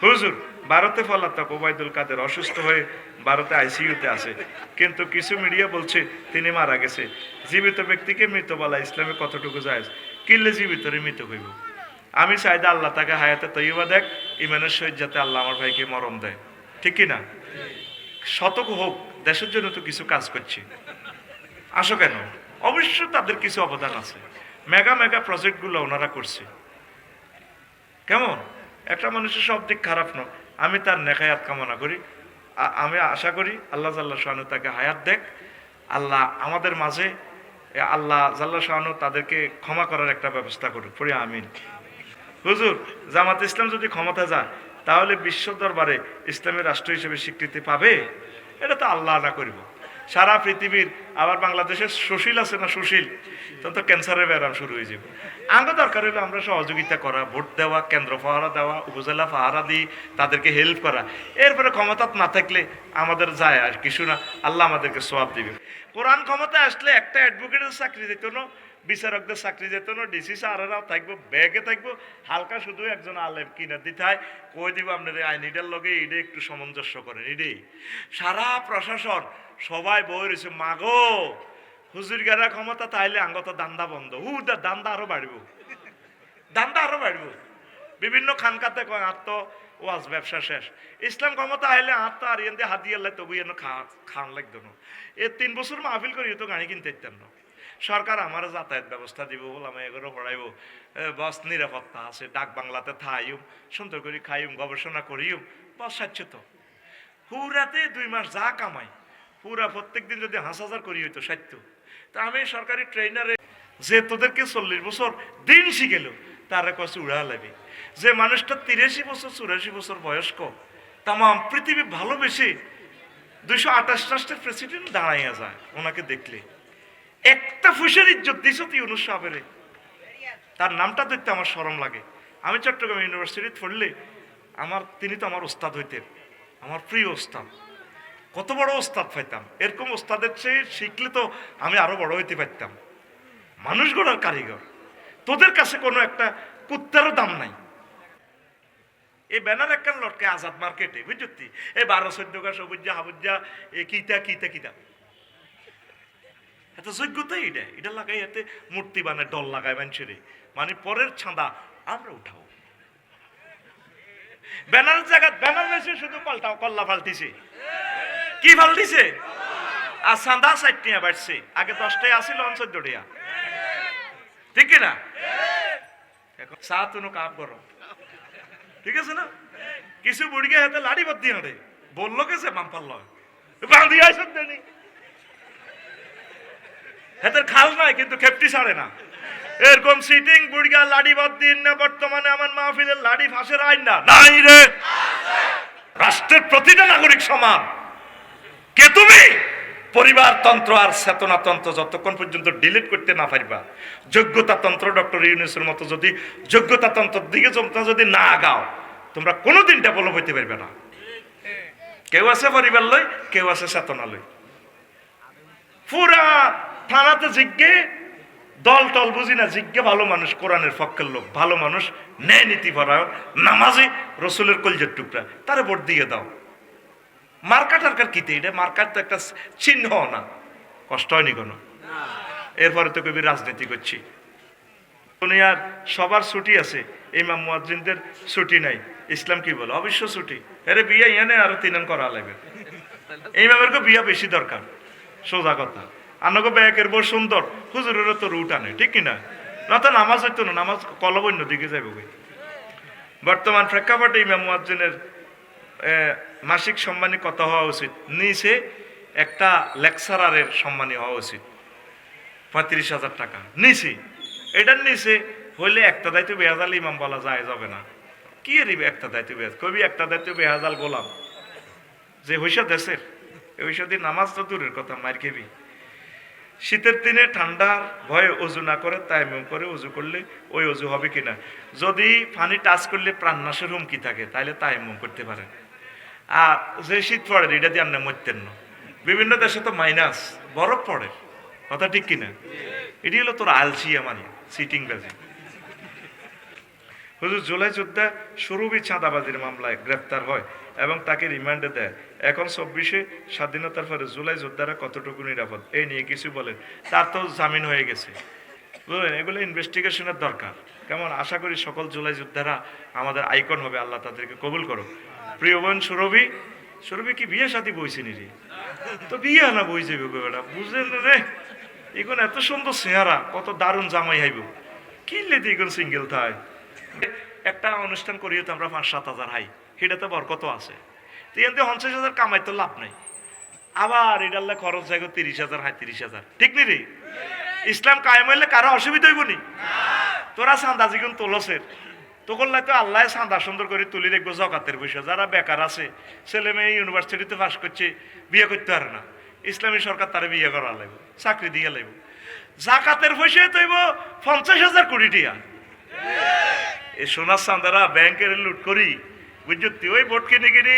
হুজুর ভারতে পলাতক ওবায়দুল কাদের অসুস্থ হয়ে ভারতে আইসিইউতে আছে, কিন্তু কিছু মিডিয়া বলছে তিনি মারা গেছে। জীবিত ব্যক্তিকে মৃত বলা ইসলামে কতটুকু জায়েজ? কিল্লে জীবিতরে মৃত হইব। আমি চাই যে আল্লাহ তাকে হায়াতে তৈবা দেখ, ইমানের সহিত যাতে আল্লাহ আমার ভাইকে মরণ দেয়, ঠিক কিনা? শতক হোক, দেশের জন্য তো কিছু কাজ করছে, আসো কেন? অবশ্যই তাদের কিছু অবদান আছে, মেগা মেগা প্রজেক্টগুলো ওনারা করছে। কেমন একটা মানুষের সব দিক খারাপ নয়, আমি তার নেখায়াত কামনা করি। আমি আশা করি আল্লাহ জাল্লা শাহানু তাকে হায়াত দেখ, আল্লাহ আমাদের মাঝে, আল্লাহ জাল্লা শাহানু তাদেরকে ক্ষমা করার একটা ব্যবস্থা করুক, পড়ি আমিন। হুজুর জামাত ইসলাম যদি ক্ষমতা যায় তাহলে বিশ্ব দরবারে ইসলামের রাষ্ট্র হিসেবে স্বীকৃতি পাবে? এটা তো আল্লাহ না করিব। সারা পৃথিবীর, আবার বাংলাদেশের সুশীল আছে না, সুশীল, তখন তো ক্যান্সারের ব্যায়াম শুরু হয়ে যাবে। আগে দরকার হলে আমরা সহযোগিতা করা, ভোট দেওয়া, কেন্দ্র পাহারা দেওয়া, উপজেলা পাহারা দিই, তাদেরকে হেল্প করা। এরপরে ক্ষমতা না থাকলে আমাদের যায় আর কিছু না, আল্লাহ আমাদেরকে সওয়াব দিবে। কোরআন ক্ষমতা আসলে একটা অ্যাডভোকেটের চাকরি দিত না, বিচারকদের চাকরি যেত না, ডিসি স্যারেরাও থাকবো, ব্যাগে থাকবো, হালকা শুধু একজন আলেম কিনে দিতে হয়, কই দিব আপনার আইনিটার লগে এইটা একটু সামঞ্জস্য করেন, এটাই। সারা প্রশাসন সবাই বই রয়েছে, মাগো হুজুর গেরা ক্ষমতা তাইলে আঙ্গত দান্দা বন্ধ, দান্দা আরো বাড়ব, দান্দা আরো বাড়ব। বিভিন্ন খানকাতে কয় আত্ম ওয়াজ ব্যবসা শেষ, ইসলাম ক্ষমতা আইলে আত্ম আর ইয়ে হাত দিয়ে তবু এনে খান লাগতো না। এ 3 বছর মাহফিল করি তো গাড়ি কিনতে ইতেন না। সরকার আমার যাতায়াত ব্যবস্থা দিব, আমি এগুলো পড়াইব, বস নিরাপত্তা আছে, ডাক বাংলাতে থাইম, সুন্দর করে খাইম, গবেষণা করিম, বস স্বাচ্ছত। পুরাতে 2 মাস যা কামাই, পুরা প্রত্যেক দিন যদি 5,000 করি হইতো 60। তা আমি সরকারি ট্রেনারে যে তোদেরকে 40 বছর দিন শিখেল তারা কাছে উড়া লাগবে। যে মানুষটা 83 বছর 84 বছর বয়স্ক, তাম পৃথিবী ভালোবেসে 228 রাষ্ট্রের প্রেসিডেন্ট দাঁড়াইয়া যায়, ওনাকে দেখলে একটা ফুসের ইজ্জত দিছ তুই অনুসারে, তার নামটা দেখতে আমার শরম লাগে। আমি চট্টগ্রাম ইউনিভার্সিটি পড়লে তিনি তো আমার ওস্তাদ হইতেন, আমার প্রিয় ওস্তাদ। কত বড় ওস্তাদ পাইতাম, এরকম ওস্তাদের চেয়ে শিখলে তো আমি আরো বড় হইতে পারতাম। মানুষ গড়ার কারিগর, তোদের কাছে কোনো একটা কুত্তারও দাম নাই। এই ব্যানার একখান লটকে আজাদ মার্কেটে, বুঝছি এই 12-14 গা সবুজা হাবুজা এ কিতা কিতা কিতা, এত যোগ্যতাই এটা লাগাই, এতে মূর্তি বানায়, ডল লাগায় মানুষের, মানে পরের ছাঁদা আমরা উঠাও। ব্যানার জায়গা ব্যানার মেসে শুধু পাল্টাও, কল্লা পাল্টিছে, কি পাল্টিছে? আর চাঁদা 60 টাকা বাড়ছে, আগে 10 টাকা আসিল 14 টাকা, ঠিক কিনা? এখন চা তুনো কাপ গরম, ঠিক আছে না? কিছু বুড়িকে হাতে লাড়ি বাদ্ধি হাঁটে, বললো গেছে মাম পাল্ল বাঁধি আইসব দেনি, হাতের খাল নাই কিন্তু খেপটি ছাড়ে না। এরকম সিটিং বুড়িয়া লাড়ি বাদ দিন না, বর্তমানে আমার মাহফিলের লাড়ি ফাঁসের আইন না নাই রে। রাষ্ট্রের প্রতিটা নাগরিক সমান। কে তুমি? পরিবারতন্ত্র আর চেতনাতন্ত্র যতক্ষণ পর্যন্ত ডিলিট করতে না পারবা, যোগ্যতাতন্ত্র ডক্টর ইউনূসের মতো যদি যোগ্যতাতন্ত্রের দিকে যদি না আগাও, তোমরা কোনোদিন ডেভেলপ হইতে পারবে না। কেউ আছে পরিবার লই, কেউ আছে চেতনা লই। পুরা থানাতে জিজ্ঞে দল টল বুঝি না, জিজ্ঞে ভালো মানুষ, কোরআনের পক্ষের লোক, ভালো মানুষ, ন্যায় নীতি পরায়ণ, নামাজি, রসুলের কলজের টুকরা, তারে ভোট দিয়ে দাও। মার্কা টার্কার কিতে, এটা মার্কার তো একটা চিহ্ন না, কষ্ট হয়নি কোনো। এরপরে তো কবি রাজনীতি করছি, দুনিয়ার সবার ছুটি আছে, ইমাম মুয়াজ্জিনদের ছুটি নাই। ইসলাম কি বলে? অবশ্য ছুটি। আরে বিয়ে ইয়ানে আরো 3 করা লাগবে, ইমামের কো বিয়া বেশি দরকার, সোজা কথা। আনগো ব্যাকের বড় সুন্দর, হুজুরেরও তো রুট আনে, ঠিক কিনা? না তো নামাজ হইতো না, নামাজ কলব অন্য দিকে যাবে। বর্তমান প্রেক্ষাপটে ইমাম মুয়াজ্জিনের মাসিক সম্মানী কত হওয়া উচিত? নিচে একটা লেকচারারের সম্মানী হওয়া উচিত 35,000 টাকা নিচে। এটার নিচে হইলে একটা দায়িত্ব বেহাজাল ইমাম বলা যায় যাবে না। কি রিবে একটা দায়িত্ব বেহাজ, কবি একটা দায়িত্ব বেহাজাল গোলাম যে হইসা দেশের, ওইসা দিন নামাজ তো দূরের কথা, মার খেবি। শীতের দিনে ঠান্ডার ভয়ে অজু না করে তায়াম্মুম করে অজু করলে ওই অজু হবে কিনা? যদি পানি টাচ করলে প্রাণনাশের হুমকি থাকে তাহলে তায়াম্মুম করতে পারেন। আর যে শীত পড়ে এটা দিয়ে আপনি মরতেন না। বিভিন্ন দেশে তো মাইনাস বরফ পড়ে, কথা ঠিক কিনা? এটি হলো তোর আলসি, আমার সিটিং বাজি। হুজুর জুলাই যোদ্ধা সুরভি চাঁদাবাজির মামলায় গ্রেফতার হয় এবং তাকে রিমান্ডে দেয়। এখন 24-এ স্বাধীনতার পরে জুলাই যোদ্ধারা কতটুকু নিরাপদ এই নিয়ে কিছু বলেন। তার তো জামিন হয়ে গেছে, বুঝলেন? এগুলো ইনভেস্টিগেশনের দরকার। কেমন? আশা করি সকল জুলাই যোদ্ধারা আমাদের আইকন হবে, আল্লাহ তাদেরকে কবুল করো। প্রিয় বোন সুরভি, সুরভি কি বিয়ে শাদী বইছে নি রে? তো বিয়ে না বই যাবে বেটা, বুঝলেন রে? এখন এত সুন্দর চেহারা, কত দারুণ জামাই হাইব, কিনলে তো এখন সিঙ্গেল থাই। একটা অনুষ্ঠান করিও তো আমরা 5-7 হাজার হাই, সেটা তো বরকত আছে। তো এতে 50,000 কামাই তো লাভ নাই, আবার এটার খরচ যায় 30,000 হাই 30,000, ঠিক নি রে? ইসলাম কায়েম হইলে কারো অসুবিধা হইব নি? তোরা চাঁদা জিগুন তোলসের তো করলে তো আল্লাহ চাঁদা সুন্দর করে তুলি দেখবো জকাতের পয়সা। যারা বেকার আছে, ছেলে মেয়ে ইউনিভার্সিটিতে পাস করছে, বিয়ে করতে পারে না, ইসলামী সরকার তারা বিয়ে করা লাগবে, চাকরি দিয়ে লাগবে। জাকাতের পয়সায় তৈব 50,000 কোটি টিয়া। এই সোনার চাঁদারা ব্যাংকের লুট করি, বুঝছো? ওই ভোট কিনে কিনি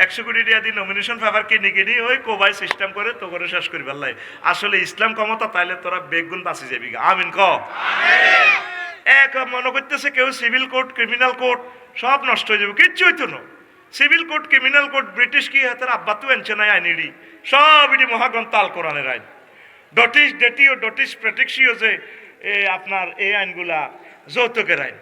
100 কোটি টাকা দিয়ে নমিনেশন পেপার কিনে কিনি ওই কোবাই সিস্টেম করে তো করে শেষ করি পারলাই। আসলে ইসলাম ক্ষমতা তাইলে তোরা বেগুন বাঁচি যাবি। আমিন ক। এক মনে করতেছে কেউ সিভিল কোড ক্রিমিনাল কোড সব নষ্ট হয়ে যাবে, কিচ্ছু হইতো না। Civil code criminal code British কি হাতের আব্বা তো এনছে নাই আইনিডি, সব এটি মহাগ্রন্থ আল কোরআনের আইন। ডটিস ডেটিও ডটিস প্রেটেক্সিও যে আপনার এই আইনগুলা যৌতুকের আইন,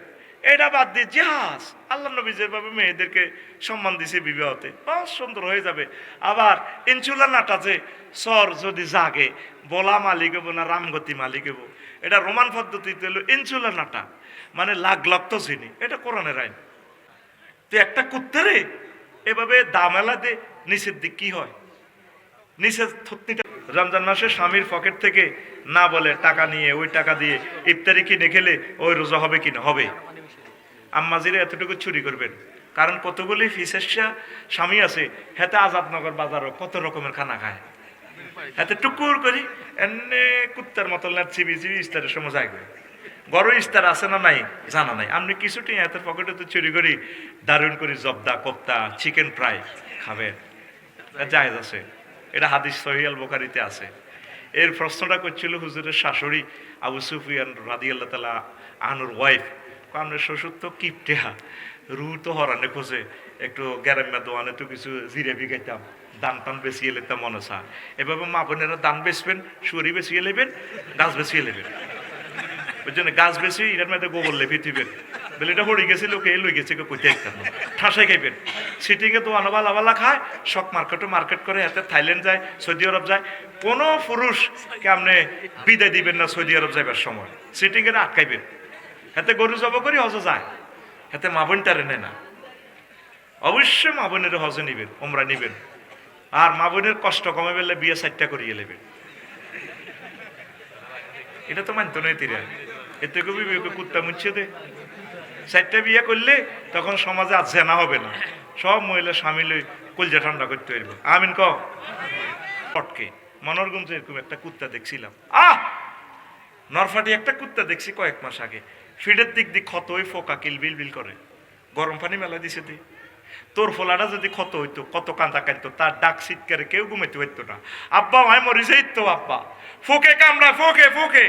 এটা বাদ দিয়ে জাহাজ আল্লাহ নবী যেভাবে মেয়েদেরকে সম্মান দিছে বিবাহতে, বাস সুন্দর হয়ে যাবে। আবার ইনসুলা নাটা যে সর যদি জাগে বলা মালিক হবো না রামগতি মালিক হবো, এটা রোমান পদ্ধতিতে হলো ইনসুলা নাটা, মানে লাগ তো চিনি, এটা কোরআনের আইন। তো একটা কুত্তারে এভাবে দামেলা দে নিচের দিক কি হয়, নিচের থত্তিটা। রমজান মাসে স্বামীর পকেট থেকে না বলে টাকা নিয়ে ওই টাকা দিয়ে ইফতারি কিনে খেলে ওই রোজা হবে কিনা? হবে। আম্মাজিরে এতটুকু চুরি করবেন, কারণ কতগুলি ফিসেসা স্বামী আছে হেতে আজাদনগর বাজারও কত রকমের খানা খায়, হাতে টুকুর করি এনে কুত্তার মতো চিবি চিবি ইস্তারের সময় যাইবে। বড় ইস্তার আছে না নাই জানা নাই, আপনি কিছুটি হাতের পকেটে তো চুরি করি দারুণ করি জব্দা কোপ্তা চিকেন ফ্রাই খাবেন, জায়েজ আছে। এটা হাদিস সহিহ আল বুখারীতে আছে। এর প্রশ্নটা করছিল হুজুরের শাশুড়ি আবু সুফিয়ান রাদিয়াল্লাহু তাআলা আনহুর ওয়াইফ, আপনার শ্বশুর তো কিপটেহা, রু তো হরানে খোঁজে, একটু গ্যারাম্যা দোয়ানে তো কিছু জিরেবি খাইতাম, দান টান বেশি এলেতাম মনে চা। এভাবে মা বোনেরা দান বেচবেন, সুরি বেশি এলেবেন, গাছ বেশি এলেবেন, বুঝছেন? গাছ বেশি এটার মধ্যে গোবর লেপি দিবেন, বলে এটা হড়ি গেছে লোকে লই গেছে কেউ কইতে একদম ঠাসাই খাইবেন। সিটিংয়ে তো আনাবালা আবালা খায়, শখ মার্কেট করে হাতে থাইল্যান্ড যায়, সৌদি আরব যায়। কোনো পুরুষকে আপনি বিদায় দিবেন না সৌদি আরব যাইবার সময়, সিটিংয়ে আটকাইবেন। হাতে গরু জব করি হজ যায়, হাতে মা বোন টারে নেয় না। অবশ্যই মা বোনের হজে নিবেন, ওমরা নিবেন। আর মা বোনের কষ্ট কমে বেলে বিয়ে 4টা করিয়ে নেবেন, এটা তো মানতো নয় তিরা। এতে কবি কুত্তা মুচ্ছে দে 4টা বিয়ে করলে তখন সমাজে আর জেনা হবে না, সব মহিলা স্বামী লই কলজা ঠান্ডা করতে পারবে। আমিন ক। পটকে মনোরগঞ্জে এরকম একটা কুত্তা দেখছিলাম, নরফাটি একটা কুত্তা দেখছি কয়েক মাস আগে, ফিডের দিক দিয়ে ক্ষত হয়ে ফোকা কিল বিল বিল করে, গরম পানি মেলা দিছে দি। তোর ফোলাটা যদি ক্ষত হইতো কত কাঁদা কাঁদতো, তার ডাক শীতকারে কেউ ঘুমাইতে পারতো না। আব্বা মায় মরি যাইতো, আব্বা ফোকে কামড়া ফোকে ফোকে।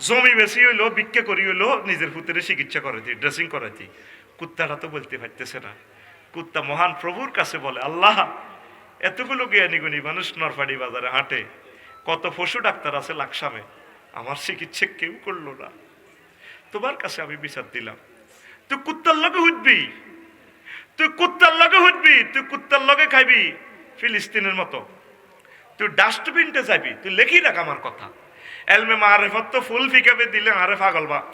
জমি বেশি হইলো ভিক্ষা করি হইলো নিজের পুত্রে চিকিৎসা করাইতি, ড্রেসিং করাইতি। কুত্তাটা তো বলতে পারতেছে না। কুত্তা মহান প্রভুর কাছে বলে, আল্লাহ এতগুলো জ্ঞানী গুণী মানুষ নরফাড়ি বাজারে হাঁটে, কত পশু ডাক্তার আছে লাকসামে, আমার চিকিৎসা কেউ করলো না, তোমার কাছে আমি বিচার দিলাম। তুই কুত্তার লগে হুটবি, তুই কুত্তার লগে হুটবি, তুই কুত্তার লগে খাইবি ফিলিস্তিনের মতো, তুই ডাস্টবিনতে যাবি, তুই লেখি রাখ আমার কথা। এলমে মারেফত তো ফুল ফিকাবে দিলে আরে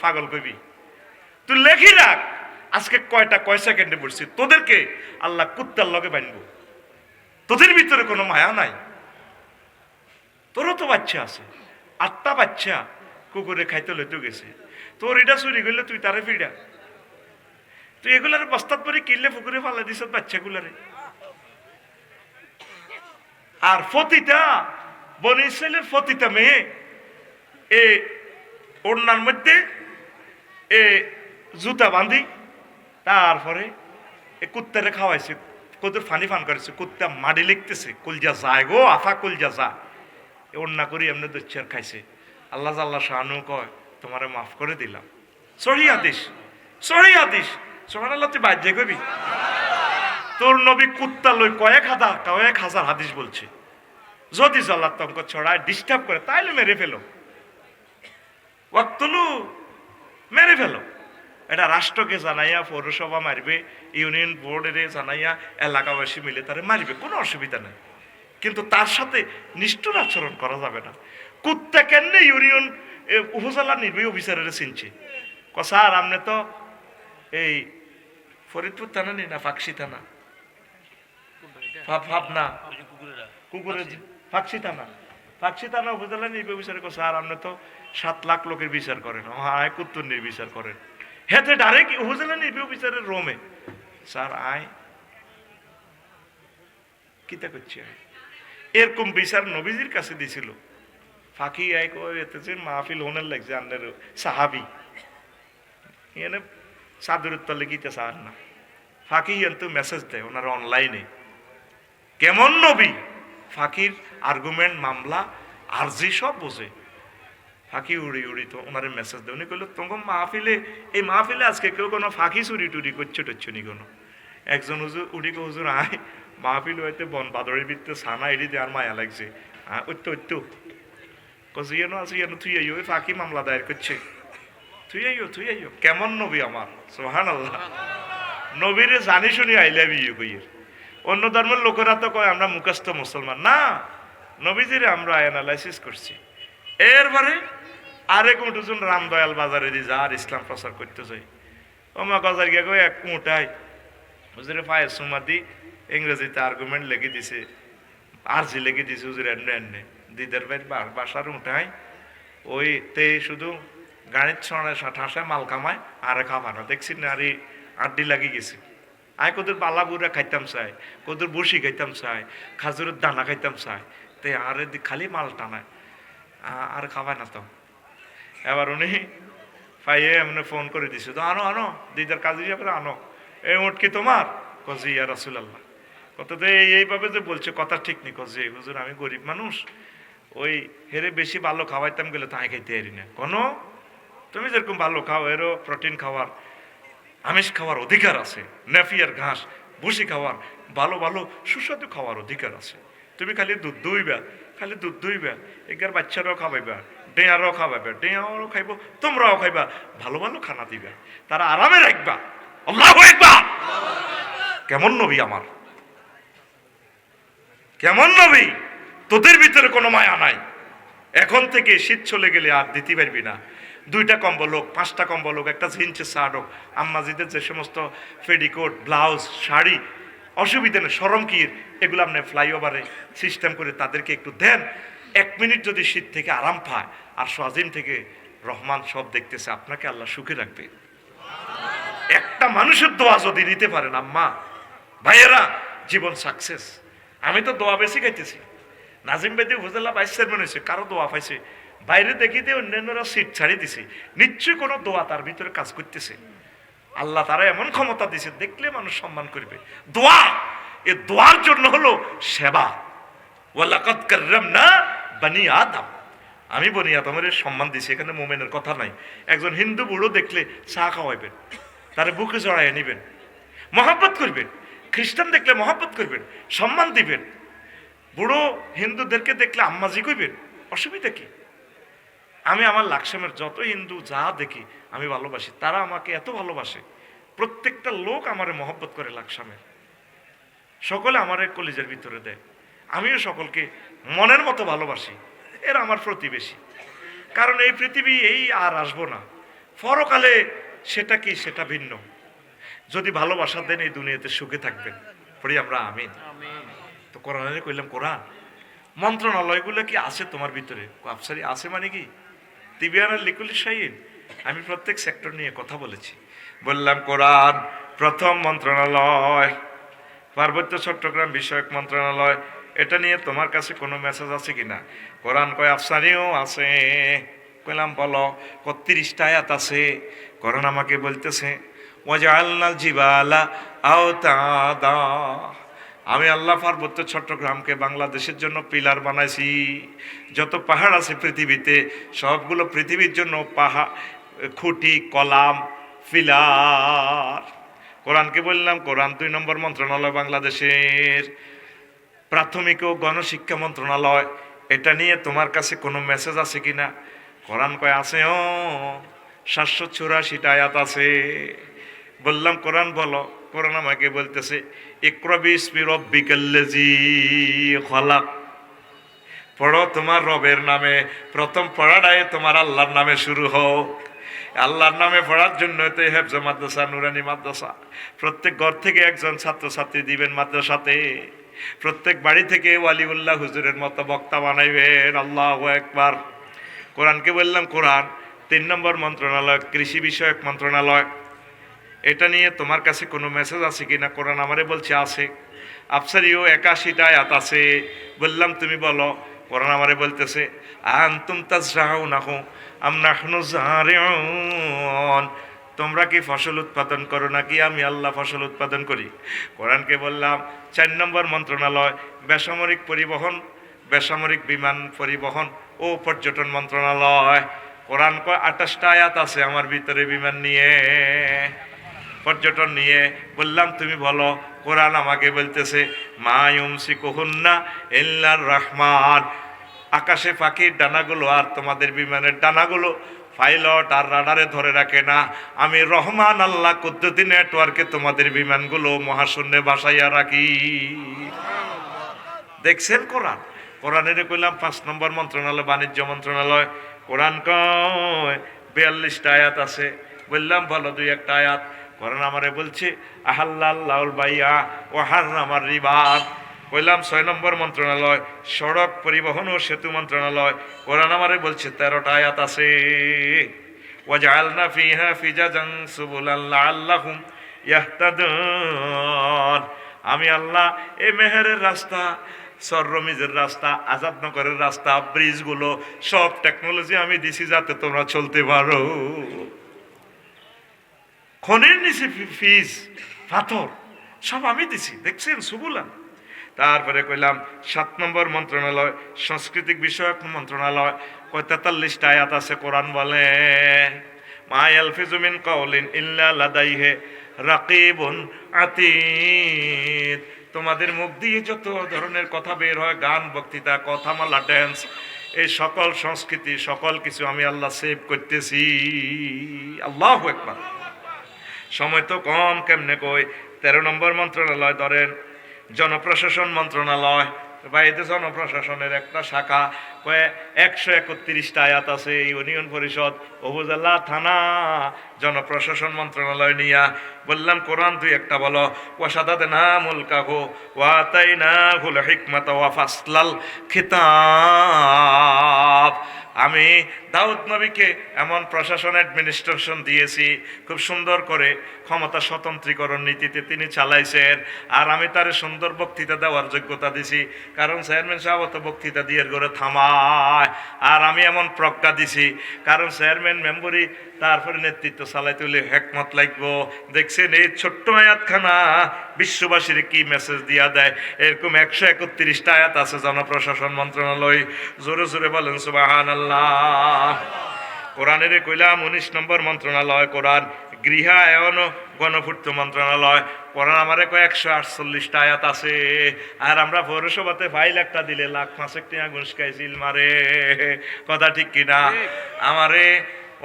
পাগল কইবি, তুই লেখি রাখ। আজকে কয় সেকেন্ডে বলছি তোদেরকে আল্লাহ কুত্তার লগে বানবো, তোদের ভিতরে কোনো মায়া নাই। তোরও তো বাচ্চা আছে, 8টা বাচ্চা কুকুরে খাইতে লইতে গেছে, তোর এটা চুরি করলে তুই তারে ফিরা, তুই এগুলার বস্তাত পরে কিনলে পুকুরে ফালা দিস বাচ্চাগুলারে। আর ফতিতা বনি ইসরাইলের ফতিতা মেয়ে এ ওড়নার মধ্যে এ জুতা বাঁধি, তারপরে এ কুত্তারে খাওয়াইছে, কত ফানি ফান করেছে, কুত্তা মাটি লিখতেছে, কুলজা যায় গো আফা কুলজা যা, ওড়না করি এমনি দচ্ছে আর খাইছে। আল্লাহ আল্লাহ শাহানু কয় তোমারে মাফ করে দিলাম। সহি হাদিস, সহি হাদিস। সুবহানাল্লাহ, তুই বাজ্যে কবি তোর নবী কুত্তা লই কয়েক হাজার হাদিস বলছে। যদি জল্লাদ তঙ্ক ছড়ায় ডিস্টার্ব করে তাইলে মেরে ফেলো, ওয়াক্তুলু, মেরে ফেলো। এটা রাষ্ট্রকে জানাইয়া, পৌরসভা মারবে, ইউনিয়ন বোর্ডের জানাইয়া, এলাকাবাসী মিলে তারে মারবে, কোনো অসুবিধা নেই। কিন্তু তার সাথে নিষ্ঠুর আচরণ করা যাবে না। কুত্তা কেন ইউনিয়ন উপজেলা নির্বাহী অফিসারের চিনছে, স্যার আপনি তো এই ফরিদপুর থানা নি না ফাঁকশি থানা, না কুকুরের ফাঁকশি থানা, ফাঁকশি থানা উপজেলা নির্বাহী অফিসারে স্যার আপনি তো 7 লাখ লোকের বিচার করেন, হ্যাঁ কুত্তর নির্বিচার করেন। হেতে ডাইরেক্ট উপজেলা নির্বাহী অফিসারের রোমে, স্যার আয় কিতা করছি আমি। এরকম বিচার নবীজির কাছে দিছিল। ফাঁকি আয় এতে যে মাহফিল হোনের লাগছে আন্নের সাহাবি এনে চাদরের তলে গিতে চান না, ফাঁকি কিন্তু মেসেজ দেয় ওনারা অনলাইনে। কেমন নবী, ফাঁকির আর্গুমেন্ট, মামলা, আরজি সব বোঝে। ফাঁকি উড়ি উড়ি তো ওনারে মেসেজ দেয়। উনি কইল তোমার মাহফিলে, এই মাহফিলে আজকে কেউ কোনো ফাঁকি চুরি টুরি করছে টচ্ছে নি কোনো। একজন হুজুর উড়ি গো, হুজুর আয় মাহফিল হইতে বন বাদরের ভিতরে ছানা এড়ি দেওয়ার মায়া লাগছে। হ্যাঁ ওই তো কজিয়ানো আছে, ইয়ানো তুই আইও, ওই ফাঁকি মামলা দায়ের করছে, তুই আইও। কেমন নবী আমার, সুবহানাল্লাহ। নবীরে জানি শুনি আইলে বিয়ে কইয়ের। অন্য ধর্মের লোকেরা তো কয় আমরা মুখস্থ মুসলমান, না, নবীজিরে আমরা অ্যানালাইসিস করছি। এরপরে আরেক উঠুন রামদয়াল বাজারে দিয়ে যা আর ইসলাম প্রচার করতে যাই, ওমা গজার গিয়ে কই এক উঠাই হুজুরে ফায়ের সুমা দি ইংরেজিতে আর্গুমেন্ট লেগে দিছে, আরজি লেগে দিছে, হুজুর এনে দিদার ভাই বাসার উঠাই ওই তে শুধু গাড়ির ছড়ে ঠাসে মাল কামায় আর খাবানো দেখছি না, আর আড্ডি লাগিয়ে গেছে। আয় কদুর বালা বুড়া খাইতাম চাই, কদুর বসি খাইতাম চাই, খাজুরের দানা খাইতাম চাই, তে আর খালি মাল টানায় আর খাবায় না তো। এবার উনি পাইয়ে এমনি ফোন করে দিছে, তো আনো দিদার কাজে যাবে আনো, এই উঠ কি তোমার? কজি ইয়া রাসূলুল্লাহ। কত তো এইভাবে যে বলছে কথা ঠিক নেই। কজি হুজুর আমি গরিব মানুষ, ওই হেরে বেশি ভালো খাওয়াইতাম গেলে তাই খাইতে পারি না। কোনো তুমি যেরকম ভালো খাও, এরও প্রোটিন খাওয়ার, আমিষ খাওয়ার অধিকার আছে, নেফিয়ার ঘাস ভুসি খাওয়ার, ভালো ভালো সুস্বাদু খাওয়ার অধিকার আছে। তুমি খালি দুধ দুইবা, এগার বাচ্চারাও খাওয়াইবা, ডেয়ারও খাওয়াইবা, ডেয়ারও খাইব, তোমরাও খাইবা, ভালো ভালো খানা দিবা, তারা আরামে রাখবা। আল্লাহু আকবার। কেমন নবী আমার, কেমন নবী। তোদের ভিতরে কোনো মায়া নাই। এখন থেকে শীত চলে গেলে আর দিতে পারবি না। 2টা কম্বল হোক, 5টা কম্বল হোক, একটা জিন্সের শার্ট হোক, আম্মাজিদের যে সমস্ত পেডিকোট, ব্লাউজ, শাড়ি, অসুবিধা নেই, শরম কি, এগুলো আপনি ফ্লাইওভারে সিস্টেম করে তাদেরকে একটু দেন। 1 মিনিট যদি শীত থেকে আরাম পায়, আর সোয়াজিম থেকে রহমান সব দেখতেছে, আপনাকে আল্লাহ সুখে রাখবে। একটা মানুষের দোয়া যদি নিতে পারেন আম্মা ভাইয়েরা, জীবন সাকসেস। আমি তো দোয়া বেশি খাইতেছি। নাজিম বেদি উপজেলা ভাইস চেয়ারম্যান হয়েছে, কারো দোয়া পাইছে, বাইরে দেখিতে অন্যান্যরা সিট ছাড়িয়ে দিছে, নিশ্চয়ই কোনো দোয়া তার ভিতরে কাজ করতেছে। আল্লাহ তারা এমন ক্ষমতা দিছে, দেখলে মানুষ সম্মান করবে। দোয়া, এ দোয়ার জন্য হলো সেবা। ওয়ালাকাদ কাররামনা বনি আদম, আমি বনি আদমের সম্মান দিছি, এখানে মোমেনের কথা নাই। একজন হিন্দু বুড়ো দেখলে চা খাওয়াইবেন, তারে বুকে জড়াইয়া নিবেন, মহব্বত করবেন। খ্রিস্টান দেখলে মহব্বত করবেন, সম্মান দিবেন। বুড়ো হিন্দুদেরকে দেখলে আম্মাজি কইবেন, অসুবিধা কি? আমি আমার লাকসামের যত হিন্দু যা দেখি আমি ভালোবাসি, তারা আমাকে এত ভালোবাসে। প্রত্যেকটা লোক আমারে মহব্বত করে লাকসামের, সকলে আমার কলিজার ভিতরে দেয়। আমিও সকলকে মনের মতো ভালোবাসি। এরা আমার প্রতিবেশী। কারণ এই পৃথিবী এই আর আসবো না, পরকালে সেটা কি সেটা ভিন্ন। যদি ভালোবাসা দেন এই দুনিয়াতে সুখে থাকবেন, পড়ি আমরা আমিন। তো কোরআনে কইলাম, কোরআন মন্ত্রণালয়গুলো কি আছে তোমার ভিতরে? আফসারি আছে মানে কি? তিবিয়ানের লিকুল শাহিন, আমি প্রত্যেক সেক্টর নিয়ে কথা বলেছি। বললাম কোরআন প্রথম মন্ত্রণালয়, পার্বত্য চট্টগ্রাম বিষয়ক মন্ত্রণালয়, এটা নিয়ে তোমার কাছে কোনো মেসেজ আছে কিনা? কোরআন কয় আফসারিও আছে। কইলাম বলো। 30টা আয়াত আছে। কোরআন আমাকে বলতেছে ওয়াজআলনাল জিবালা আওতাদা, আমি আল্লাহ পার্বত্য চট্টগ্রামকে বাংলাদেশের জন্য পিলার বানাইছি। যত পাহাড় আছে পৃথিবীতে, সবগুলো পৃথিবীর জন্য পাহাড়, খুঁটি, কলাম, ফিলার। কোরআনকে বললাম, কোরআন 2 নম্বর মন্ত্রণালয় বাংলাদেশের, প্রাথমিক ও গণশিক্ষা মন্ত্রণালয়। এটা নিয়ে তোমার কাছে কোনো মেসেজ আছে কিনা? কোরআন কয় আছে। 784টা আয়াত আছে। বললাম কোরআন বলো। কোরআন আমাকে বলতেছে ইকরা বিসমি রাব্বিকাল্লাযী খলাক, পড়ো তোমার রবের নামে। প্রথম পড়াটাই তোমার আল্লাহর নামে শুরু হোক। আল্লাহর নামে পড়ার জন্য তো হেফজ মাদ্রাসা, নুরানি মাদ্রাসা। প্রত্যেক ঘর থেকে একজন ছাত্রছাত্রী দিবেন মাদ্রাসাতে। প্রত্যেক বাড়ি থেকে ওয়ালিউল্লাহ হুজুরের মতো বক্তা বানাইবেন। আল্লাহু আকবার। কোরআনকে বললাম কোরআন 3 নম্বর মন্ত্রণালয়, কৃষি বিষয়ক মন্ত্রণালয়। এটা নিয়ে তোমার কাছে কোনো মেসেজ আছে কিনা? কোরআন আমারে বলছে আছে। আফসারিও 81টা আয়াত আছে। বললাম তুমি বলো। কোরআন আমারে বলতেছে আনতুম তাজরাউনাহু আম নাহনু যারিউন, তোমরা কি ফসল উৎপাদন করো নাকি আমি আল্লাহ ফসল উৎপাদন করি? কোরআনকে বললাম 4 নম্বর মন্ত্রণালয়, বেসামরিক পরিবহন, বেসামরিক বিমান পরিবহন ও পর্যটন মন্ত্রণালয়। কোরআন কয় 28টা আয়াত আছে আমার ভিতরে বিমান নিয়ে, পর্যটন নিয়ে। বললাম তুমি বলো। কোরআন আমাকে বলতেছে মা ইউমসিকুহুন্না ইল্লার রহমান, আকাশে পাখির ডানাগুলো আর তোমাদের বিমানের ডানাগুলো পাইলট আর রাডারে ধরে রাখে না, আমি রহমান আল্লাহ কুদ্দুতি নেটওয়ার্কে তোমাদের বিমানগুলো মহাশূন্যে ভাসাইয়া রাখি। দেখছেন কোরআন? কোরআনের কইলাম 5 নম্বর মন্ত্রণালয়, বাণিজ্য মন্ত্রণালয়। কোরআন কয় 42টা আয়াত আছে। বললাম বলো 2-1টা আয়াত। কোরআন আমারে বলছে আহাল্লাল্লাহুল বাইয়া ওয়া হাররামার রিবা। কইলাম 6 নম্বর মন্ত্রণালয়, সড়ক পরিবহন ও সেতু মন্ত্রণালয়। কোরআন আমারে বলছে 13টা আয়াত আছে। ওয়াজআলনা ফিহা ফিজাজান সুবুলান লাআল্লাহুম ইয়াহতাদুন, আমি আল্লাহ এই মেহেরের রাস্তা, সররমিজের রাস্তা, আজাদনগরের রাস্তা, ব্রিজগুলো সব টেকনোলজি আমি দিছি যাতে তোমরা চলতে পারো। খনির নিচে ফিজ, পাথর সব আমি দিছি, দেখছেন সুবুলান। তারপরে কইলাম 7 নম্বর মন্ত্রণালয়, সাংস্কৃতিক বিষয়ক মন্ত্রণালয়। 43টা আয়াত আছে। কোরআন বলে মা ইয়ালফিজু মিন কাউলিন ইল্লা লাদাইহি রাকিবুন আতীদ, তোমাদের মুখ দিয়ে যত ধরনের কথা বের হয়, গান, বক্তৃতা, কথামালা, ড্যান্স, এই সকল সংস্কৃতি, সকল কিছু আমি আল্লাহ সেভ করতেছি। আল্লাহু আকবার। সময় তো কম, কেমনে কই। 13 নম্বর মন্ত্রণালয় ধরেন জনপ্রশাসন মন্ত্রণালয়। বা এতে জনপ্রশাসনের একটা শাখা, 131টা আয়াত আছে। ইউনিয়ন পরিষদ, উপজেলা, থানা, জনপ্রশাসন মন্ত্রণালয় নিয়া। বললাম কোরআন 2-1টা বলো। ওয়াশাদাদনা মুলকাহু ওয়া আতাইনাহুল হিকমাতা ওয়া ফাসলাল খিতাব, আমি দাউদ নবীকে এমন প্রশাসন অ্যাডমিনিস্ট্রেশন দিয়েছি, খুব সুন্দর করে ক্ষমতা স্বতন্ত্রীকরণ নীতিতে তিনি চালাইছেন। আর আমি তার সুন্দর বক্তৃতা দেওয়ার যোগ্যতা দিছি, কারণ চেয়ারম্যান সাহেব তো বক্তৃতা দিয়ে করে থামায়। আর আমি এমন প্রজ্ঞা দিছি, কারণ চেয়ারম্যান মেম্বরই তারপরে নেতৃত্ব চালাইতে হলে হেকমত লাগবো। দেখছেন এই ছোট্ট আয়াতখানা বিশ্ববাসীর কি মেসেজ দিয়া দেয়। এরকম 131টা আয়াত আছে জনপ্রশাসন মন্ত্রণালয়। জোরে জোরে বলেন সুবহানাল্লাহ। কোরআনের কইলাম 19 নম্বর মন্ত্রণালয়, কোরআন গৃহায়ন ও গণপূর্ত মন্ত্রণালয়। কোরআন আমারে 148টা আয়াত আছে। আর আমরা পৌরসভাতে ফাইল একটা দিলে লাখ 5 টাকা ঘুষ খাইছিল মারে, কথা ঠিক কিনা? আমারে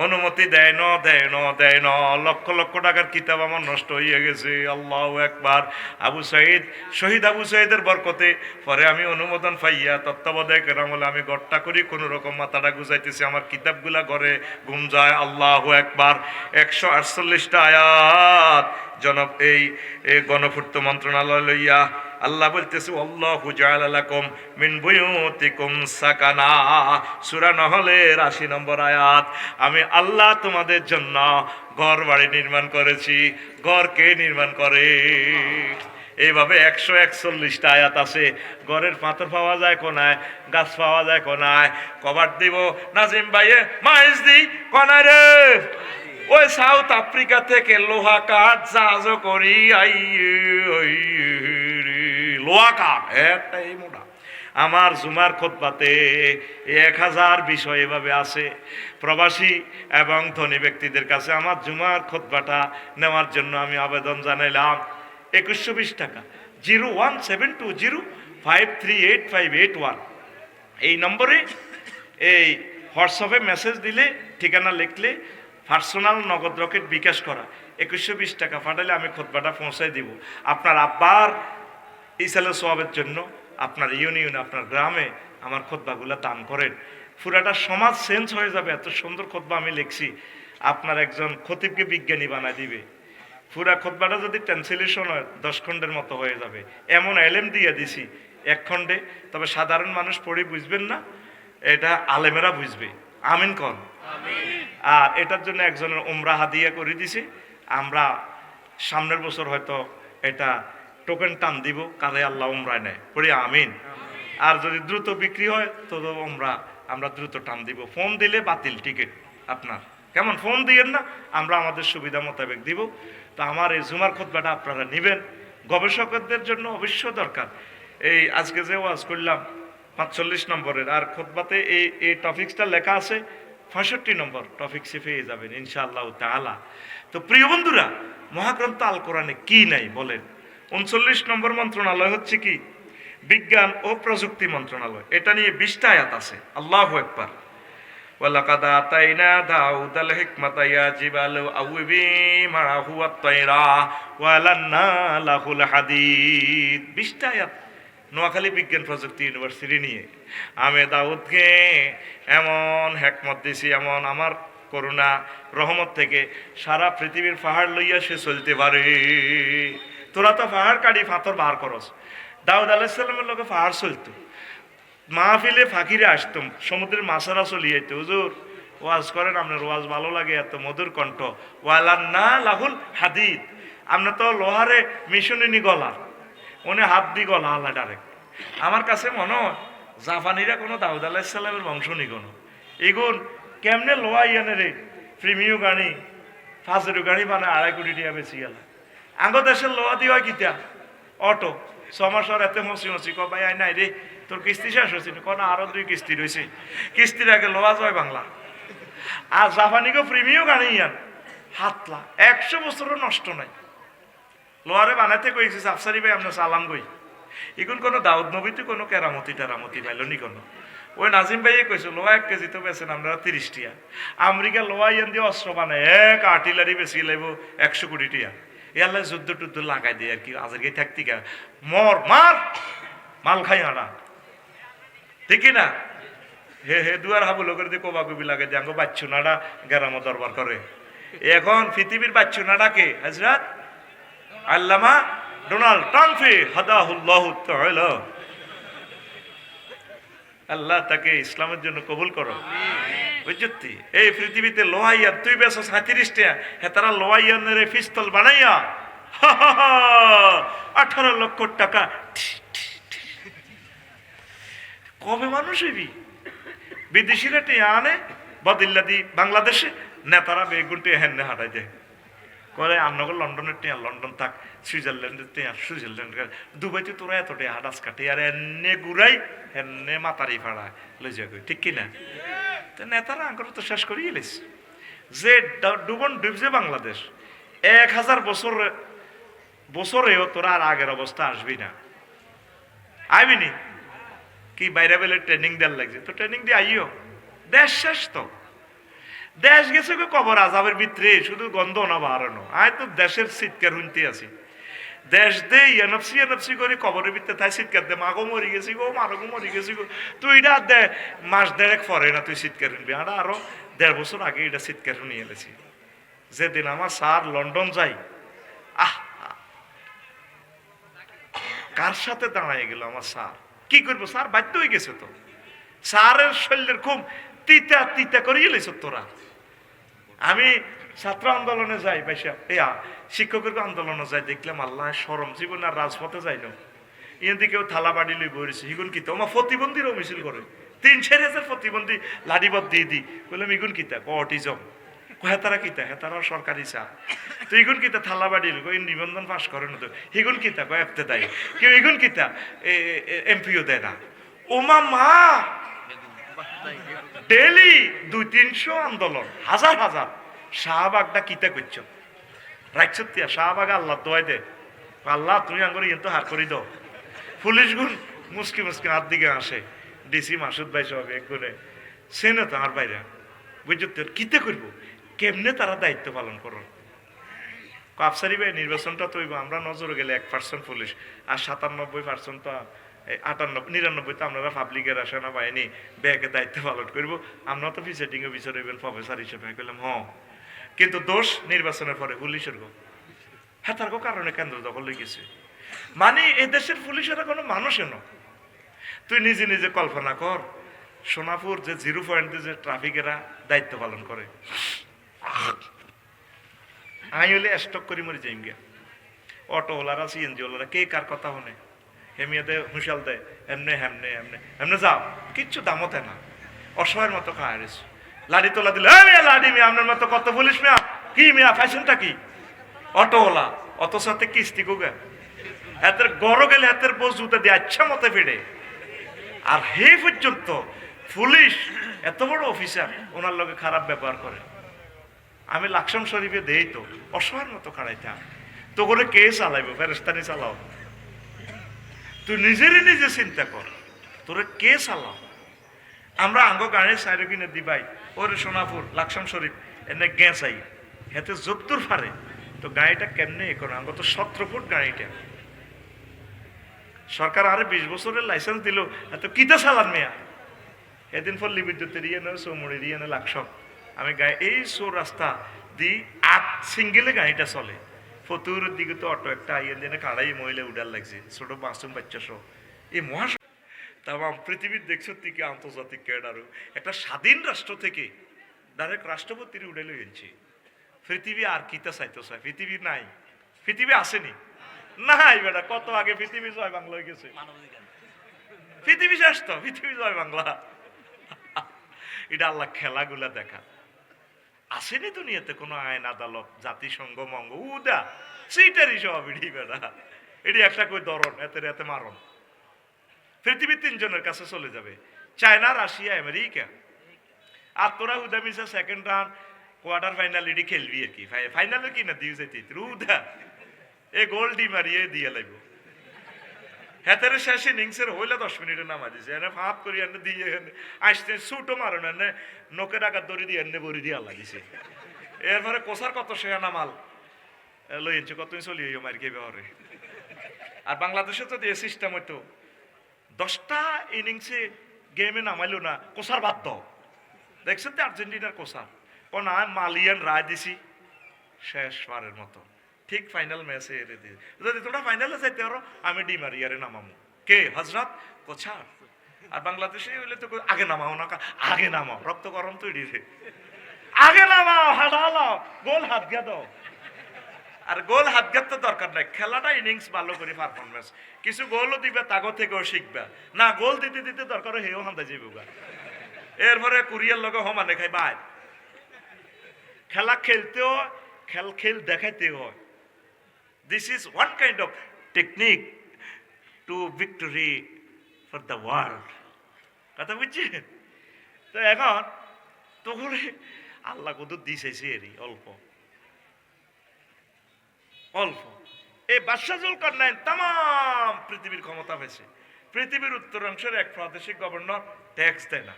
অনুমতি দেয় ন, লক্ষ লক্ষ টাকার কিতাব আমার নষ্ট হয়ে গেছে। আল্লাহু আকবার। আবু সাইদ, শহীদ আবু সাইদের বরকতে পরে আমি অনুমোদন পাইয়া তত্ত্বাবধায়ক আমলে আমি গড়টা করি, কোনো রকম মাথাটা গুজাইতেছি, আমার কিতাবগুলা ঘরে ঘুম যায়। আল্লাহু আকবার। 148টা আয়াত এই গণপূর্ত মন্ত্রণালয় লইয়া। আল্লাহ বলতেছে আল্লাহু জাআলা লাকুম মিন বুয়ুতিকুম সাকানা, সূরা নহলের 80 নম্বর আয়াত। আমি আল্লাহ তোমাদের জন্য ঘর বাড়ি নির্মাণ করেছি। ঘর কে নির্মাণ করে? এইভাবে 141টা আয়াত আছে। ঘরের পাথর পাওয়া যায় কোনায়, গাছ পাওয়া যায় কোনায়। কভার দিব নাজিম ভাইয়ে মাইজ দি কোনায় রে, ওই সাউথ আফ্রিকা থেকে লোহা কাঠ জাহাজ করি লোহা কাঠ একটা এই মোটা আমার জুমার খুতবাতে 1000 বিষয় এভাবে আছে। প্রবাসী এবং ধনী ব্যক্তিদের কাছে আমার জুমার খুতবাটা নেওয়ার জন্য আমি আবেদন জানাইলাম। 2120 টাকা, 01720538581 এই নম্বরে এই হোয়াটসঅ্যাপে মেসেজ দিলে, ঠিকানা লিখলে, পার্সোনাল নগদ রকেট বিকাশ করা 2120 টাকা পাঠালে আমি খুতবাটা পৌঁছাই দিব। আপনার আব্বার ইসালে সোয়াবের জন্য আপনার ইউনিয়নে, আপনার গ্রামে আমার খুতবাগুলো দান করেন। পুরাটা সমাজ চেঞ্জ হয়ে যাবে। এত সুন্দর খুতবা আমি লিখছি, আপনার একজন খতিবকে বিজ্ঞানী বানায় দিবে। পুরা খুতবাটা যদি ট্রান্সলেশন হয় 10 খণ্ডের মতো হয়ে যাবে। এমন এলেম দিয়ে দিছি 1 খণ্ডে, তবে সাধারণ মানুষ পড়ে বুঝবেন না, এটা আলেমেরা বুঝবে। আমিন কন। আর এটার জন্য একজনের উমরা হাদিয়া করে দিছি। আমরা সামনের বছর হয়তো এটা টোকেন টান দিব, কারে আল্লাহ উমরায় নেয়, পড়ি আমিন। আর যদি দ্রুত বিক্রি হয় তো আমরা দ্রুত টান দিব। ফোন দিলে বাতিল টিকিট আপনার, কেমন? ফোন দিয়েন না, আমরা আমাদের সুবিধা মোতাবেক দিব। তো আমার এই জুমার খুতবাটা আপনারা নেবেন, গবেষকদের জন্য অবশ্য দরকার। এই আজকে যে ওয়াজ করলাম 45 নম্বরের, আর খুতবাতে এই টপিক্সটা লেখা আছে 65 নম্বর টপিক্সে পেয়ে যাবেন ইনশাআল্লাহ তাআলা। তো প্রিয় বন্ধুরা, মহাগ্রন্থ আল কোরআনে কি নাই বলেন? 39 নম্বর মন্ত্রণালয় হচ্ছে কি? বিজ্ঞান ও প্রযুক্তি মন্ত্রণালয়। এটা নিয়ে 20টা আয়াত আছে। আল্লাহু আকবার। ওয়ালাকাদ আতাইনা দাউদাল হিকমাতা ইয়া জিবালু আউবি মারাহু আত-তায়রা ওয়ালান্না লাহুল হাদিদ। 20টা আয়াত নোয়াখালী বিজ্ঞান প্রযুক্তি ইউনিভার্সিটি নিয়ে। আমি দাউদকে এমন হিকমত দিছি, এমন আমার করুণা রহমত থেকে সারা পৃথিবীর পাহাড় লইয়া সে চলতে পারে। তোরা তো পাহাড় কাটি পাথর বার করস। দাউদ আলাইহিস সালামের লোকে পাহাড় চলতো, মাহফিলে ফাঁকিরে আসতাম, সমুদ্রের মাছারা চলিয়ে যেত। হুজুর ওয়াজ করেন, আপনার ওয়াজ ভালো লাগে, এত মধুর কণ্ঠ। ওয়ালান্না লাহুল হাদিদ, আপনি তো লোহারে মিশনিনি গলা, উনি হাত দি গলা আল্লাহ ডাইরেক্ট। আমার কাছে মনে হয় জাপানিরা কোনো দাউদ আলাইহিস সালামের বংশ নি কোনো। এগুন কেমনে লোহা ইয়ানে রে প্রিমিয় গাড়ি, ফাজেরু গাড়ি বানায় 2.5 কোটি টাকা বেশি গেল। আঙ্গ দেশের লোহা দিয়ে হয় কিতা অটো 6 মাস আর এতে মসি মসি ক ভাই আই নাই রে, তোর কিস্তি শেষ হয়েছে কোন আরো 2 কিস্তি রয়েছে, কিস্তির আগে লোহা জয় বাংলা। আর জাপানিকে প্রিমিয় গাড়ি ইয়ান হাতলা 100 বছরও নষ্ট নাই। লোহারে বানাইতে কইছে আফসারি ভাই আমরা চালান গই। এখন কোনো দাউদ নবীতে কোনো কেরামতি টেরামতি পাইল নি কোনো। ওই নাজিম ভাইয়ে কইছে লোহা 1 কেজি তো বেছেন আমরা 30 টিয়া। আমেরিকা লোহা ইয়ান দিয়ে অস্ত্র বানায় এক আর্টিলারি বেশি লাগবো 100 কোটি টিয়া। ইয়াল্লা যুদ্ধ টুদ্ধ লাগাই দেয় আর কি, আজকে থাকতি গা মর মার মাল খাই আনা, ঠিক না? হে দুয়ার হাবুলো করে দিয়ে কোবা কবি লাগাই দিয়ে আঙ্গো বাচ্চু নাড়া গেরামো দরবার করে। এখন পৃথিবীর বাচ্চু নাড়াকে হযরত আল্লামা ডোনাল্ড ট্রাম্পে হাদাহুল্লাহু তাআলা, আল্লাহ তাকে ইসলামের জন্য কবুল করো। বুঝছি এই পৃথিবীতে লোহাইয়ার তুই বেশ 37টা, হে তারা লোহাইয়ানের পিস্তল বানাইয়া 18 লক্ষ টাকা। কবে মানুষ হইবি? বিদেশিরা টিয়া আনে বদিল্লাদি বাংলাদেশে, নেতারা বেগুনটি হেন্নে হাঁটাই দেয় করে আমনগর লন্ডনের টিয়া লন্ডন থাক, সুইজারল্যান্ডের টিয়া সুইজারল্যান্ড, দুবাইতে তোরা এত টিয়া হাটাস কাটে আর এনে গুড়াই হেন্নে মাতারি ফাড়া লই যা, ঠিক কিনা? তো নেতারা আঙ্কর তো শেষ করিয়ে গেলিস যে ডুবন ডুবছে বাংলাদেশ 1000 বছরেও তোরা আর আগের অবস্থা আসবি না, আইবিনি কি বাইরে বেলে ট্রেনিং দেওয়ার লাগছে তো ট্রেনিং দিয়ে আইও, দেশ শেষ তো। দেশ গেছে কবর আজাবের ভিতরে, শুধু গন্ধ না বাড়ানো। আয় তো দেশের চিৎকার শুনতে আছি, দেশ দে এনফসি করে কবরের ভিতরে তাই চিৎকার দে, মাগো মরি গেছি গো, মারগো মরি গেছি গো। তুই এটা দে মাস দেড়েক পরে না তুই চিৎকার শুনবি। আর আরো 1.5 বছর আগে এটা চিৎকার শুনিয়ে এলেছি। যেদিন আমার স্যার লন্ডন যাই, কার সাথে দাঁড়ায় গেল আমার স্যার, কি করবো স্যার বাধ্য হয়ে গেছে তো। স্যারের শরীরের খুব তিতা তিতা করিয়ে লেছ তোরা। আমি ছাত্র আন্দোলনে যাই বাইসা শিক্ষকের আন্দোলনে যাই, দেখলাম আল্লাহ সরম জীবন আর রাজপথে যাই না। ইয়েন্দি কেউ থালা বাড়ি লই বইছে, হিগুন কিতা আমার প্রতিবন্ধীরও মিছিল করে 3-4 প্রতিবন্ধী লাঠিবদ্ধ দিয়ে দি বললাম ইগুন কিতা অটিজম হেতারা কিতা, হেতারা সরকারি চা তো ইগুন কিতা থালা বাড়ি কই নিবন্ধন পাস করে না তো হিগুন কিতা কয় এফতে দেয় কেউ, ইগুন কিতা এমপিও দেয় না। ওমা মা, ডেলি 200-300 আন্দোলন, হাজার হাজার। শাহবাগটা কিতে করছ রাখছ তিয়া? শাহবাগ আল্লাহ দোয়াই দে, আল্লাহ তুমি আঙ্গুর ইয়ে তো হার করি দাও। পুলিশ গুণ মুসকি মুসকি হাত দিকে আসে, ডিসি মাসুদ ভাই সব এক করে সেনে তো আর বাইরে বুঝছো তো কিতে করবো, কেমনে তারা দায়িত্ব পালন করো। আফসারি ভাই নির্বাচনটা তো আমরা নজরে গেলে 1% পুলিশ, আর 97% তো 98-99 তো আপনারা পাবলিকের সেনা বাহিনী ব্যাগে দায়িত্ব পালন করবো। আমরা তো ভিজিটিং অফিসার হইবেন প্রফেসর হিসেবে করলাম হ, কিন্তু দোষ নির্বাচনের পরে পুলিশের গো। হ্যাঁ, তার কারণে কেন্দ্র দখল হয়ে গেছে। মানে এই দেশের পুলিশেরা কোনো মানুষের ন। তুই নিজে নিজে কল্পনা কর, সোনাপুর যে 0 পয়েন্টে যে ট্রাফিকেরা দায়িত্ব পালন করে, আমি হলে স্টক করি মরে যাই গিয়া। অটোওয়ালারা সিএনজি ওলারা কে কার কথা হনে, হেমিয়াতে হুঁশাল দেয় এমনে হেমনে এমনে এমনে যাও, কিচ্ছু দামও দেয় না, অসহায়ের মতো খায় রেছ। লাড়ি তোলা দিলে লাড়ি মিয়া আপনার মতো কত পুলিশ মিয়া, কি মিয়া ফ্যাশনটা কি অটোওয়ালা, অত সাথে কিস্তি কোগা হাতের গড় গেলে হাতের বোঝ জুতা দিয়ে আচ্ছা মতে ফেড়ে। আর হে পর্যন্ত পুলিশ এত বড় অফিসার ওনার লগে খারাপ ব্যবহার করে। আমি লাকসাম শরীফে দেই তো অসহায়ের মতো খাড়াইতা, তো করে কে চালাইব? ফেরেস্তানি চালাও? তুই নিজেরই নিজে চিন্তা কর, তোরে কে চালাও? আমরা আঙ্গ গাড়ির সাইডে কিনে দিবাই ওরে সোনাপুর লাকসাম শরীফ এনে গেঁচাই হেতে যত্তর ফারে, তো গাড়িটা কেমনে এখন আঙ্গ তো 17 ফুট গাড়িটা। সরকার আরে 20 বছরের লাইসেন্স দিল, এত কিতা চালান মেয়া। এদিন পল্লী বিদ্যুতের ইয়ে নয়, চৌমুড়ির ইয়ে নয় লাকসাম, আমি গায়ে এই সো রাস্তা দি 8 সিঙ্গেলে গাড়িটা চলে। ফতুরের দিকে তো অটো একটা আইয়ের দিনে কাড়াই মহিলা উডার লাগছে, ছোট মাসুম বাচ্চা সহ। এই মহাস তাম পৃথিবীর দেখছো থেকে আন্তর্জাতিক ক্যাডারও একটা স্বাধীন রাষ্ট্র থেকে ডাইরেক্ট রাষ্ট্রপতির উড়ে লইছি। পৃথিবী আর কিতা চাইতো চাই? পৃথিবী নাই, পৃথিবী আসেনি নাই বেটা, কত আগে পৃথিবী জয় বাংলা হয়ে গেছে। পৃথিবী শেষ তো, পৃথিবী জয় বাংলা। এটা আল্লাহ খেলাগুলা দেখা আসেনি দুনিয়াতে কোনো আইন আদালত জাতিসংঘ মঙ্গ উদা সেইটারই সব ইডি বেটা। এটি একটা কই ধরন এতে এতে মারণ। পৃথিবী 3 জনের কাছে চলে যাবে, চায়না, রাশিয়া, আমেরিকা। আর তোরা উদা মিশা সেকেন্ড রাউন্ড কোয়ার্টার ফাইনাল এটি খেলবি আর কি, ফাইনালে কি না দিয়ে যেতে রুদা এ গোল ডি মারিয়ে দিয়ে লাগবো। হেতারে শেষ ইনিংসের হইলে 10 মিনিটে নামা দিছে, এনে ফাঁপ করি এনে দিয়ে আসতে ছুটো মারণ এনে নোকে ডাকাত দড়ি দিয়ে এনে বড়ি দিয়ে আল্লাহ দিছে। এরপরে কোসার কত শেয়া নামাল লই এনছে কত চলি মার কে ব্যবহারে। আর বাংলাদেশে তো দিয়ে সিস্টেম হইতো 10টা ইনিংসে গেমে নামাইলো না, কোসার বাদ দাও। দেখছেন তো আর্জেন্টিনার কোসার ও না মালিয়ান রায় দিছি শেষ বারের মতো, ঠিক ফাইনাল ম্যাচে এরে দিয়ে যদি তোমরা ফাইনালে যাইতে পারো আমি ডি মারিয়ারে নামামু। কে হজরত কোছার। আর বাংলাদেশে হইলে তো আগে নামাও না, আগে নামাও, রক্ত গরম তৈরি আগে নামাও, হাঁটালাও, গোল হাত গিয়া দাও। আর গোল হাত গাত তো দরকার নাই, খেলাটা ইনিংস ভালো করে পারফরমেন্স, কিছু গোলও দিবে তাগো থেকেও শিখবে না। গোল দিতে দিতে দরকার হেও হান্দা যাইব। এরপরে কুরিয়ার লগে সমানে খাই বাই। খেলা খেলতেও খেল দেখাইতে হয়। This is one kind of technique to victory for the world. কথা বুঝছেন তো? এখন তখন আল্লাহ কত দিয়েছে এরই অল্প অল্প। এই বাদশাহ জুলকারনাইন তাম পৃথিবীর ক্ষমতা পেয়েছে। পৃথিবীর উত্তরাংশের এক প্রাদেশিক গভর্নর ট্যাক্স দেয় না,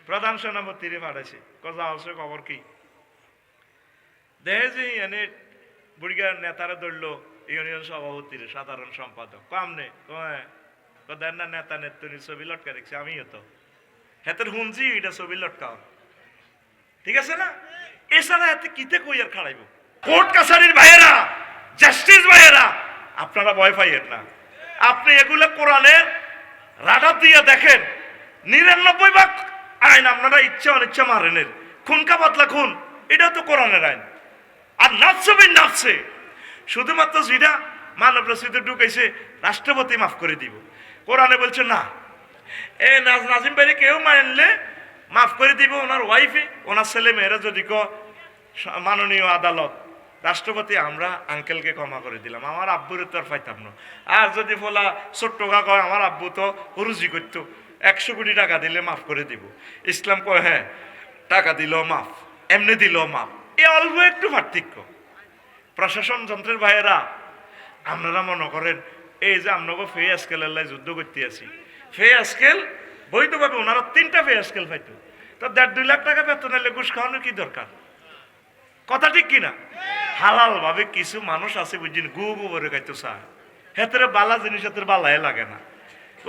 প্রধান সেনাপতিরে পাঠাইছে কথা হচ্ছে খবর কি দেখে যে এনে বুড়িগার নেতারা ধরলো ইউনিয়ন সভাপতির সাধারণ সম্পাদক কামনে দেন না নেতা নেত্রী ছবি লটকা দেখছি আমি হতো হেতের হুঞ্জি এটা ছবি লটকাও ঠিক আছে না। এছাড়া এতে কিতে কই আর খাড়াইব? কোর্ট কাছারির ভাইয়েরা, জাস্টিস ভাইয়েরা, আপনারা ভয় পাইয়েন না। আপনি এগুলো কোরআনের রাডার দিয়ে দেখেন, 99 আইন আপনারা ইচ্ছা অনিচ্ছা মারেনের, খুনকা পাতলা খুন, এটাও তো কোরআনের আইন। আর নাচবিন নাচছে শুধুমাত্র যেটা মানব রসিদে ঢুকাইছে রাষ্ট্রপতি মাফ করে দিব। কোরআনে বলছে না, এ নাজিম ভাইরে কেউ মানলে মাফ করে দিব ওনার ওয়াইফে, ওনার ছেলে মেয়েরা যদি মাননীয় আদালত রাষ্ট্রপতি আমরা আঙ্কেলকে ক্ষমা করে দিলাম, আমার আব্বুরে তো আর পাইতাম না। আর যদি বলা ছোট্ট কয় আমার আব্বু তো রুজি করতো, 100 কোটি টাকা দিলে মাফ করে দিব। ইসলাম কয় হ্যাঁ টাকা দিলেও মাফ, এমনি দিলেও মাফ। এ অল্প একটু পার্থক্য। প্রশাসন যন্ত্রের ভাইয়েরা, আপনারা মনে করেন এই যে আপনাকে ফে স্কেলের লাই যুদ্ধ করতে আছি, ফে স্কেল বৈধভাবে ওনারা 3টা ফে স্কেল পাইতো, তো 1.5-2 লাখ টাকা বেতন এলে ঘুষ খাওয়ানোর কি দরকার? কথা ঠিক কিনা? হালাল ভাবে কিছু মানুষ আছে বুঝছেন, গু গোবরে খাইতে চায়, হেতেরে বালা জিনিস হেতের বালাই লাগে না।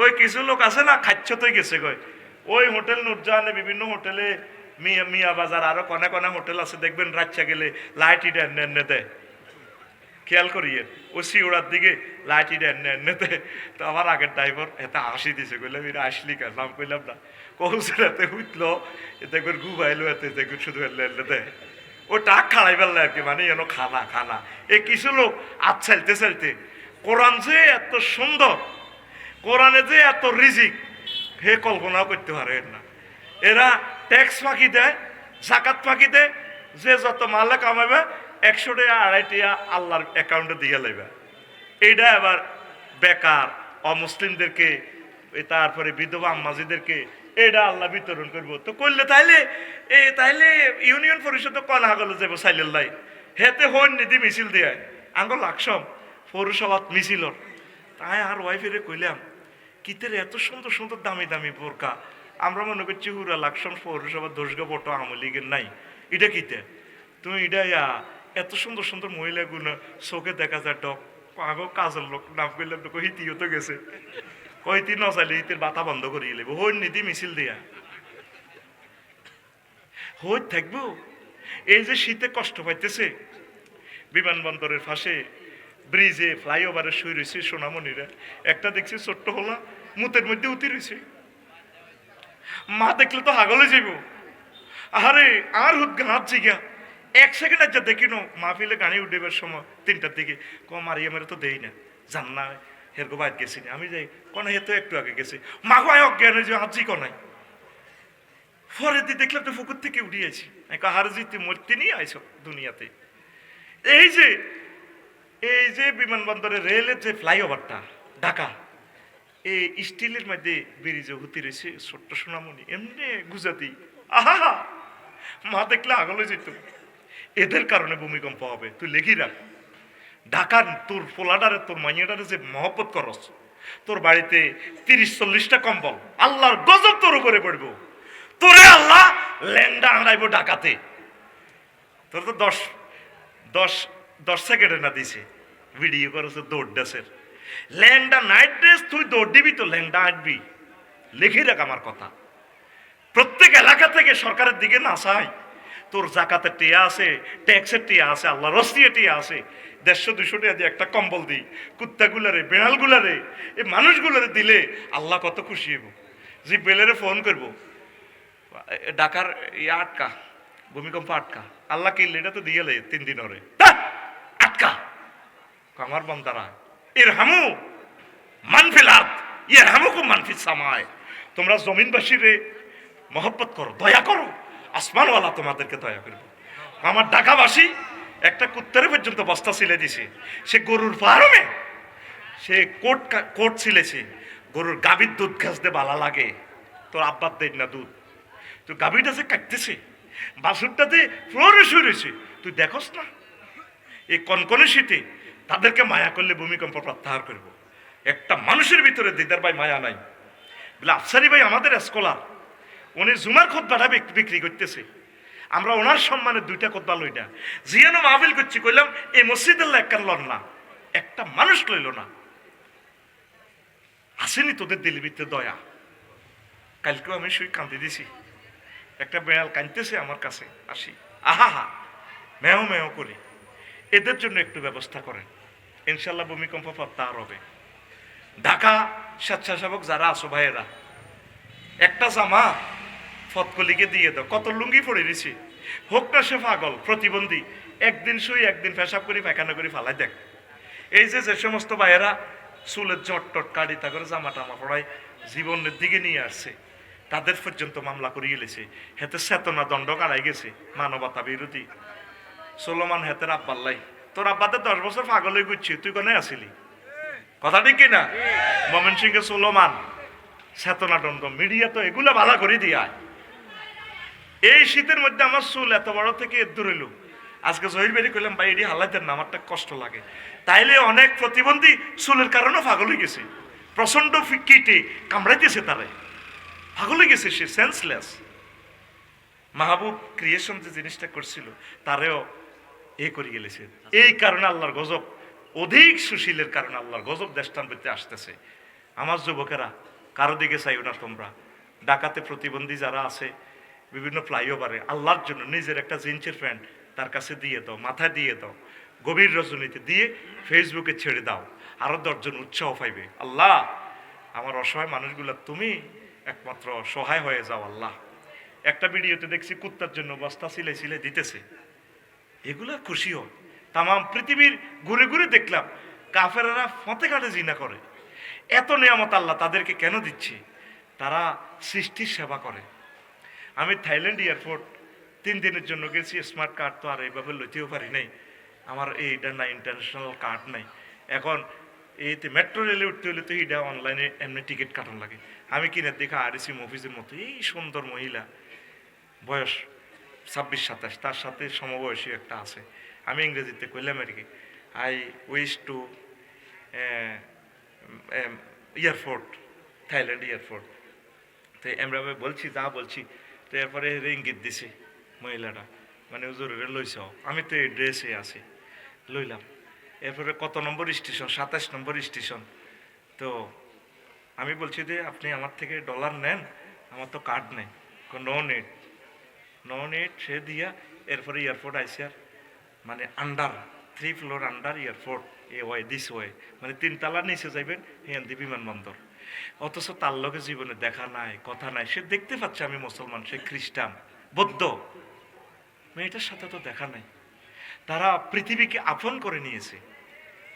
ওই কিছু লোক আছে না খাচ্ছতই গেছে গয়, ওই হোটেল নুরজাহানে বিভিন্ন হোটেলে মিয়া বাজার আরো কনে কনে হোটেল আছে দেখবেন, রাচ্চা গেলে লাইট ইট এনে দেয়, খেয়াল করিয়ে ও শিওড়ার দিকে লাইট ইট এনে দেয়। তো আমার আগের ড্রাইভার এতে হাসি দিছে, কইলাম এরা আসলি কেন, নাম কইলাম না, কৌশল এতে উঠলো, এতে করে ঘুমাইলো, এতে দেখবেন শুধু এনে দেয়। ও টাক খাড়াই ফেললে আর কি, মানে যেন খানা খানা। এ কিছু লোক আজ চাইতে চাইতে, কোরআন যে এত সুন্দর, কোরআনে যে এত রিজিক, হে কল্পনাও করতে পারে না। এরা ট্যাক্স ফাঁকি দেয়, জাকাত ফাঁকি দেয়, যে যত মালে কামাবে 100 টাকা 250 টাকা আল্লাহর অ্যাকাউন্টে দিয়ে লাইবে। এইটা আবার বেকার অমুসলিমদেরকে, তারপরে বিধবা আম্মাজিদেরকে এটা আল্লাহ বিতরণ করবো। তো করলে তাইলে ইউনিয়ন পরিষদ কনা গেল যাবো সাইলেল্লাই, হেতে হন নিধি মিছিল দিয়ে আঙ্গ লাকসম পৌরসভাত মিছিল। তাই আর ওয়াইফেরে কইলাম, কিতের এত সুন্দর সুন্দর দামি দামি বোরকা, আমরা মনে করছি হুরা লাকসম পৌরসভার দোষগা বটো আমলিগের নাই, এটা কিতে তুমি এটা এত সুন্দর সুন্দর মহিলাগুলো চোখে দেখা যায় ডক আগো কাজের লোক নাম করলাম, তো হিতিও তো গেছে, কইতি নচাইলে হিতের বাতা বন্ধ করিয়ে লেব, হই নিধি মিছিল দিয়া হই থাকবো। এই যে শীতে কষ্ট পাইতেছে, বিমানবন্দরের পাশে ব্রিজে ফ্লাইওভারে শুয়ে রয়েছে সোনামণিরা, একটা দেখছি ছোট্ট হলা মুতের মধ্যে উতি রয়েছে, মা দেখলে তো হাগলে যাইব। আরে আর হুদ গাছ জিগা 1 সেকেন্ড যা দেখি নো মাহফিলে গাড়ি উঠেবার সময় 3টার দিকে মারিয়ামের তো দেই না, জান না হেরগো বাইর গেছি না, আমি যাই কনা হে তো একটু আগে গেছে, মাগো আয় অজ্ঞান যে হাজি কনাই। পরে দিয়ে দেখলাম তো পুকুর থেকে উঠিয়েছি, হার জিতে মরতে নিয়ে আইসো দুনিয়াতে। এই যে বিমানবন্দরের রেলের যে ফ্লাইওভারটা ঢাকা, এই স্টিলের মধ্যে ব্রিজে হুতি রয়েছে ছোট্ট সোনামণি, এমনি গুজাতি, আহা মা দেখলে আগলে যেত। এদের কারণে ভূমিকম্প হবে, তুই লেখি রাখ। ঢাকার তোর পোলাডারে তোর মাইয়াডারে যে মহব্বত করস, তোর বাড়িতে 30-40টা কম্বল, আল্লাহর গজব তোর উপরে পড়বো, তোরে আল্লাহ ল্যাংডা আড়াইব ঢাকাতে। তোর তো 10 সেকেন্ডে না দিছে ভিডিও করেছে দৌড় ড্রেসের, ল্যাংডা নাইট ড্রেস তুই দৌড় দিবি তো ল্যাংডা আঁটবি। লিখে রাখ আমার কথা, প্রত্যেক এলাকা থেকে সরকারের দিকে না চাই, তোর জাকাতের টিয়া আছে, ট্যাক্সের টিয়া আছে, আল্লাহ রস্তিয়ে টিয়া আছে, 150-200 টাকা দিয়ে একটা কম্বল দিই কুত্তাগুলারে, বেড়ালগুলারে, এই মানুষগুলারে দিলে আল্লাহ কত খুশি হইব। যে বেলেরে ফোন করবো, ঢাকার আটকা ভূমিকম্প আটকা, আল্লাহ কিনলে এটা তো দিয়ে 3 দিন ওরে আটকা। আমার বন্দারা এর হামু মানফিলাত ইয়ের হামুকু মানফিস সামায়, তোমরা জমিনবাসীরে মহব্বত করো, দয়া করো, আসমানওয়ালা তোমাদেরকে দয়া করবো। আমার ঢাকাবাসী একটা কুত্তারে পর্যন্ত বস্তা ছিলে দিছে, সে গরুর ফার্মে সে কোট ছিলেছে, গরুর গাভীর দুধ খাসতে ভালো লাগে, তোর আব্বার দেন না দুধ, তো গাভীটা যে কাটতেছে, বাসুরটাতে ফ্লোরে শুয়ে রয়েছে, তুই দেখোস না। এই কনকনে শীতে তাদেরকে মায়া করলে ভূমিকম্প প্রত্যাহার করবো। একটা মানুষের ভিতরে দিদার ভাই মায়া নাই বলে, আফসারি ভাই আমাদের স্কলার, উনি জুমার খুতবাটা বিক্রি করতেছে, আমরা ওনার সম্মানে 2টা খুতবা লই না, জিয়ানো মাহফিল করছি, কইলাম এই মসজিদের একখান লন না, একটা মানুষ লইল না। আসেনি তোদের দিলের ভিতরে দয়া? কালকেও আমি শুই কাঁদি দিছি, একটা বেড়াল কাঁদতেছে আমার কাছে, আসি আহা হা মেও মেও করি। এদের জন্য একটু ব্যবস্থা করেন, ইনশাল্লাহ ভূমিকম্প প্রত্যাহার হবে। ঢাকা স্বেচ্ছাসেবক যারা আছো ভাইয়েরা, একটা জামা ফতকলিকে দিয়ে দাও, কত লুঙ্গি পড়ে দিছি, হোক না সে পাগল প্রতিবন্ধী, একদিন শুই একদিন পেশাব করি পায়খানা করি ফালাই দেখ। এই যে সমস্ত ভাইয়েরা চুলের জট কাটি তা করে জামা টামা পড়ায় জীবনের দিকে নিয়ে আসছে, তাদের পর্যন্ত মামলা করিয়ে গেছে, হেতে চেতনা দণ্ড কাড়াই গেছে, মানবতা বিরোধী। সোলোমান হেতের আব্বাল্লাই, তোর আব্বাদের 10 বছর পাগল হয়ে ঘুরছি, তুই কোনে আসিলি? কথা ঠিক কিনা? ময়মনসিংহে সোলোমান চেতনাদণ্ড মিডিয়া তো এগুলা ভালো করে দিয়া। এই শীতের মধ্যে আমার চুল এত বড় থেকে দূর হইল, আজকে জহির বেরি করলাম ভাই এটি হালাইতেন না, আমারটা কষ্ট লাগে। তাইলে অনেক প্রতিবন্ধী চুলের কারণে পাগল হয়ে গেছে, প্রচন্ড কিটে কামড়াইতেছে, তারাই পাগল হয়ে গেছে, সে সেন্সলেস। মাহবুব ক্রিয়েশন যে জিনিসটা করছিল তারেও এ করে গেলেছে। এই কারণে আল্লাহর গজব, অধিক সুশীলের কারণে আল্লাহর গজব দেশটান পেতে আসতেছে। আমার যুবকেরা, কারো দিকে চাইও না তোমরা। ডাকাতে প্রতিবন্ধী যারা আছে বিভিন্ন ফ্লাইওভারে, আল্লাহর জন্য নিজের একটা জিন্সের প্যান্ট তার কাছে দিয়ে দাও, মাথায় দিয়ে দাও, গভীর রজনীতে দিয়ে ফেসবুকে ছেড়ে দাও, আরো 10 জন উৎসাহ পাইবে। আল্লাহ, আমার অসহায় মানুষগুলো তুমি একমাত্র সহায় হয়ে যাও আল্লাহ। একটা ভিডিওতে দেখছি কুত্তার জন্য বস্তা সিলাই সিলাই দিতেছে, এগুলা খুশি হয়। তাম পৃথিবীর ঘুরে ঘুরে দেখলাম কাফেরারা ফতে কাটে জিনা করে। এত নিয়ামত আল্লাহ তাদেরকে কেন দিচ্ছে? তারা সৃষ্টির সেবা করে। আমি থাইল্যান্ড এয়ারপোর্ট 3 দিনের জন্য গেছি, স্মার্ট কার্ড তো আর এইভাবে লইতেও পারি নাই, আমার এইটা নাই, ইন্টারন্যাশনাল কার্ড নাই। এখন এইতে মেট্রো রেলে উঠতে হলে তো এইটা অনলাইনে এমনি টিকিট কাটানো লাগে। আমি কিনে দেখা আরএসি অফিসের মতো এই সুন্দর মহিলা, বয়স 26-27, তার সাথে সমবয়সী একটা আছে। আমি ইংরেজিতে কইলাম আর কি, I wish to airport, Thailand airport. তো আমরা বলছি, যা বলছি, তো এরপরে ইঙ্গিত দিছে মহিলাটা, মানে হুজুরে লইছ। আমি তো এই ড্রেসে আছি, লইলাম। এরপরে কত নম্বর স্টেশন? 27 নম্বর স্টেশন। তো আমি বলছি যে আপনি আমার থেকে ডলার নেন, আমার তো কার্ড নেই। No net, no net. সে দিয়া এরপরে এয়ারপোর্ট আইসি, আর মানে আন্ডার 3 ফ্লোর আন্ডার এয়ারপোর্ট, এ ওয়াই দিস ওয়ে, মানে 3 তলার নিচে যাইবেন হেয়ান্দি বিমানবন্দর। অথচ তার লোকে জীবনে দেখা নাই, কথা নাই। সে দেখতে পাচ্ছে আমি মুসলমান, সে খ্রিস্টান, বৌদ্ধ, মেয়েটার সাথে তো দেখা নাই। তারা পৃথিবীকে আপন করে নিয়েছে।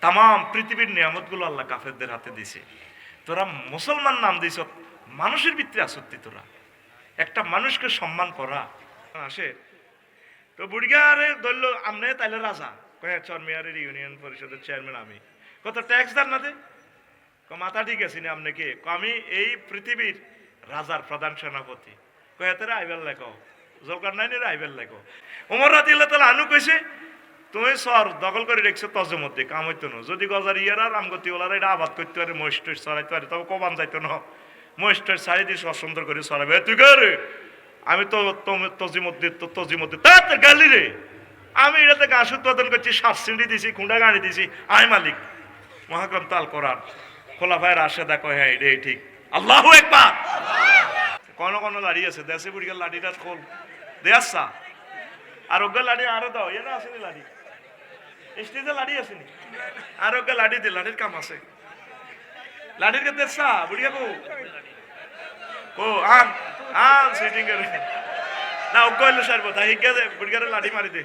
তাম পৃথিবীর নিয়ামতগুলো আল্লাহ কাফেরদের হাতে দিছে। তোরা মুসলমান নাম দিছ, মানুষের ভিতরে আসত্তি। তোরা একটা মানুষকে সম্মান করা আসে। তো বুড়িগারে ধরল আমনে তাইলে রাজা, কয়ে চরমিয়ারের ইউনিয়ন পরিষদের চেয়ারম্যান আমি, কত ট্যাক্স দার না দে, মাথা ঠিক আছে না আপনি কে? আমি এই পৃথিবীর রাজার প্রধান সেনাপতি। কয়ে তোরা আইবার লেখো, জলকার নাই রে আইবার লেখো। ওমর রাদিয়াল্লাহু তাআলা আনহু কইছে, তুমি সর দখল করে রেখছো তজের মধ্যে, কাম হইতো না। যদি গজার ইয়ারা রামগতি ওলারা এটা আবাদ করতে পারে, মহিষ্ঠ চড়াইতে পারে, তবে কবান যাইতো না। মহিষ্ঠ চারি দিয়ে অসুন্দর করে চড়াবে। তুই রে, আমি তো তজি মধ্যে তার গালি রে, আমি এটাতে ঘাস উৎপাদন করছি, 7 সিঁড়ি দিছি, খুঁড়া গাড়ি দিছি, আমি মালিক। মহাগ্রন্থ আল কোরআন খোলাফায়ে রাশেদা কয় হ্যাঁ এটাই ঠিক। আল্লাহু আকবার। কোন কোন লাড়ি আছে দেশে বুড়িকে লাড়িটা খোল দে আসা, আর ওগা লাড়ি আরো দাও, এটা আসেনি লাড়ি, স্টেজে লাড়ি আসেনি, আর ওগা লাড়ি দে, লাড়ির কাম আছে। লাড়ির কে দেশা বুড়িয়া কো ও আন আন সিটিং এর না ওগা হইলো সারব, তাই হিগা দে বুড়িয়ারে লাড়ি মারি দে।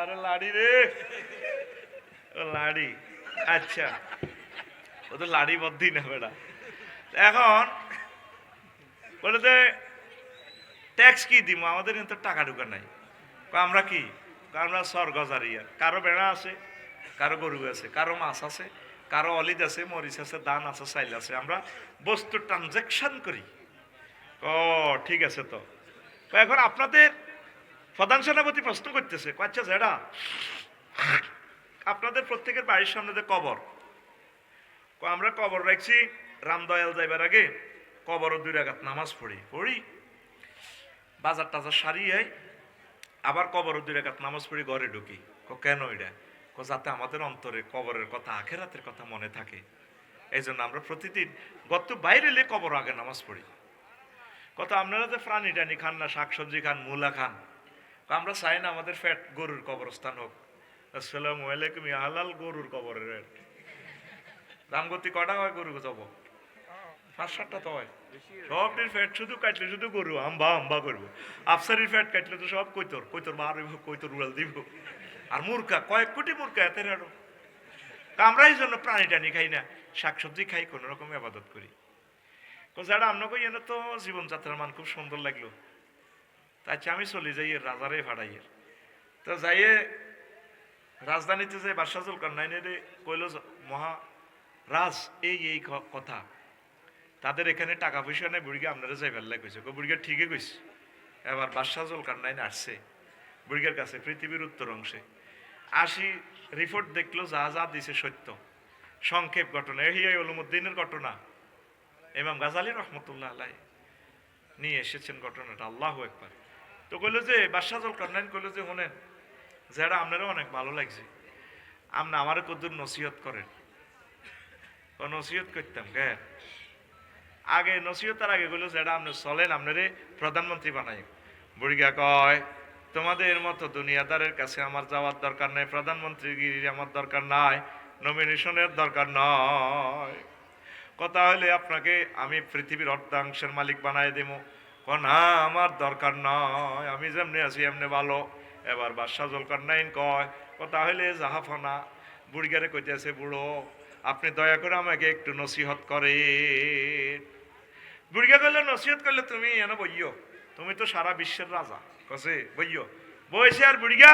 আরে লাড়ি রে, ও লাড়ি, আচ্ছা ও তো লাড়ি বদ্ধি না বেটা। এখন বলে যে ট্যাক্স কি দিব, আমাদের কিন্তু টাকা ঢুকা নাই। আমরা কি, আমরা সর গজারিয়া, কারো বেড়া আছে, কারো গরু আছে, কারো মাছ আছে, কারো অলিদ আছে, মরিচ আছে, ধান আছে, চাইল আছে, আমরা বস্তু ট্রানজাকশন করি। ও ঠিক আছে। তো এখন আপনাদের প্রধান সেনাপতি প্রশ্ন করতেছে, আচ্ছা যেটা আপনাদের প্রত্যেকের বাড়ির সামনে যে কবর, আমরা কবর রাখছি, রামদয়াল যাইবার আগে কবরও 2 রাকাত নামাজ পড়ি, বাজার টাজার সারিয়ে আবার কবরও 2 রাকাত নামাজ পড়ি, ঘরে ঢুকি। কেন এটা? যাতে আমাদের অন্তরে কবরের কথা, আখেরাতের কথা মনে থাকে। এই জন্য আমরা প্রতিদিন গত বাইরে এলে কবর আগে নামাজ পড়ি। কত আপনারা যে প্রাণী টানি খান না, শাকসবজি খান, মূলা খান, আমরা চাই না আমাদের ফ্যাট গরুর কবরস্থান হোক। আসসালামু আলাইকুম, হালাল গরুর কবরের রামগতি কটা হয় গরু যাব? 5-7টা তো হয়। সবটির ফ্যাট শুধু কাটলে শুধু গরু আম্বা করবো, আফসারির ফ্যাট কাটলে তো সব কৈতর বার হইব, কৈতর উড়াল দিব। আর মূর্খা কয়েক কোটি মূর্খা এতে আরো। আমরা এই জন্য প্রাণী টানি খাই না, শাকসবজি খাই, কোন রকম আবাদত করি। যারা আপনাকে এনে তো জীবনযাত্রার মান খুব সুন্দর লাগলো, তাই আমি চলে যাই রাজারে ভাড়াইয়ের। তো যাইয়ে রাজধানীতে যে বাদশাহ জুলকারনাইনের কইল, মহা রাজ এই কথা তাদের এখানে টাকা পয়সা নেই, বুড়িকে আপনারা যাই ফেললে কইছে, বুড়িকে ঠিকই কইছে। এবার বাদশাহ জুলকারনাইন আসছে বুড়িগার কাছে পৃথিবীর উত্তর অংশে, আসি রিপোর্ট দেখলো যা যা দিছে সত্য। সংক্ষেপ ঘটনা, ইহিয়া উলুমুদ্দিনের ঘটনা, ইমাম গাজালি রহমতুল্লাহ আলাই নিয়ে এসেছেন ঘটনাটা। আল্লাহু আকবার। তো কইলো যে বাদশাহ জুলকারনাইন কইলো যে শোনেন, যারা আপনারা অনেক ভালো লাগছে, আপনি আমার কদ্দুর নসিহত করেন। নসিহত করতাম কে আগে, নসিহতার আগে কইলো যেটা আপনি চলেন, আপনারে প্রধানমন্ত্রী বানাই। বুড়িগা কয় তোমাদের মতো দুনিয়াদারের কাছে আমার যাওয়ার দরকার নাই, প্রধানমন্ত্রীগিরি আমার দরকার নাই, নমিনেশনের দরকার নয়। কথা হলে আপনাকে আমি পৃথিবীর অর্ধাংশের মালিক বানাই দেবো। না, আমার দরকার নয়, আমি যেমনি আছি এমনি ভালো। এবার বাদশাহ জুলকারনাইন কয় কথা হইলে জাহাফানা বুড়িগারে কইতেছে, বুড়ো আপনি দয়া করে আমাকে একটু নসিহত করেন। বুড়িগা কইলে নসিহত করলে তুমি এনে বইও, তুমি তো সারা বিশ্বের রাজা। কসে বইও, বইছে। আর বুড়িগা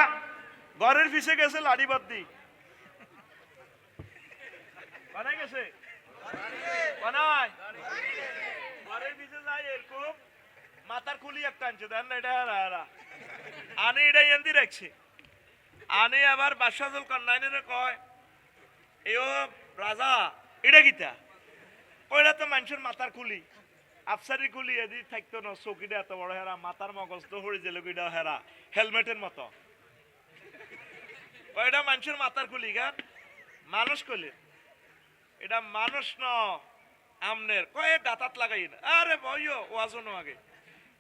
ঘরের পিছে গেছে লাড়ি বাদ্দি বানাই গেছে, বানাই ঘরের পিছে যায় এরকম মাথার খুলি একটা আনছে, দেন না এটা আনি, এটা এন্দি রাখছে আনি। আবার বাদশাহ জুলকারনাইনের কয় এও রাজা এটা কিতা, ওইটা তো মানুষের মাথার খুলি, আফসারি খুলি এদি থাকতো না, চৌকিটা এত বড় হেরা, মাথার মগজ তো হরি জেলকিটা হেরা হেলমেটের মতো, ওইটা মানুষের মাথার খুলি গান মানুষ কইলে এটা মানুষ ন আমনের কয়ে দাঁতাত লাগাই না। আরে বইও ওয়াজনো আগে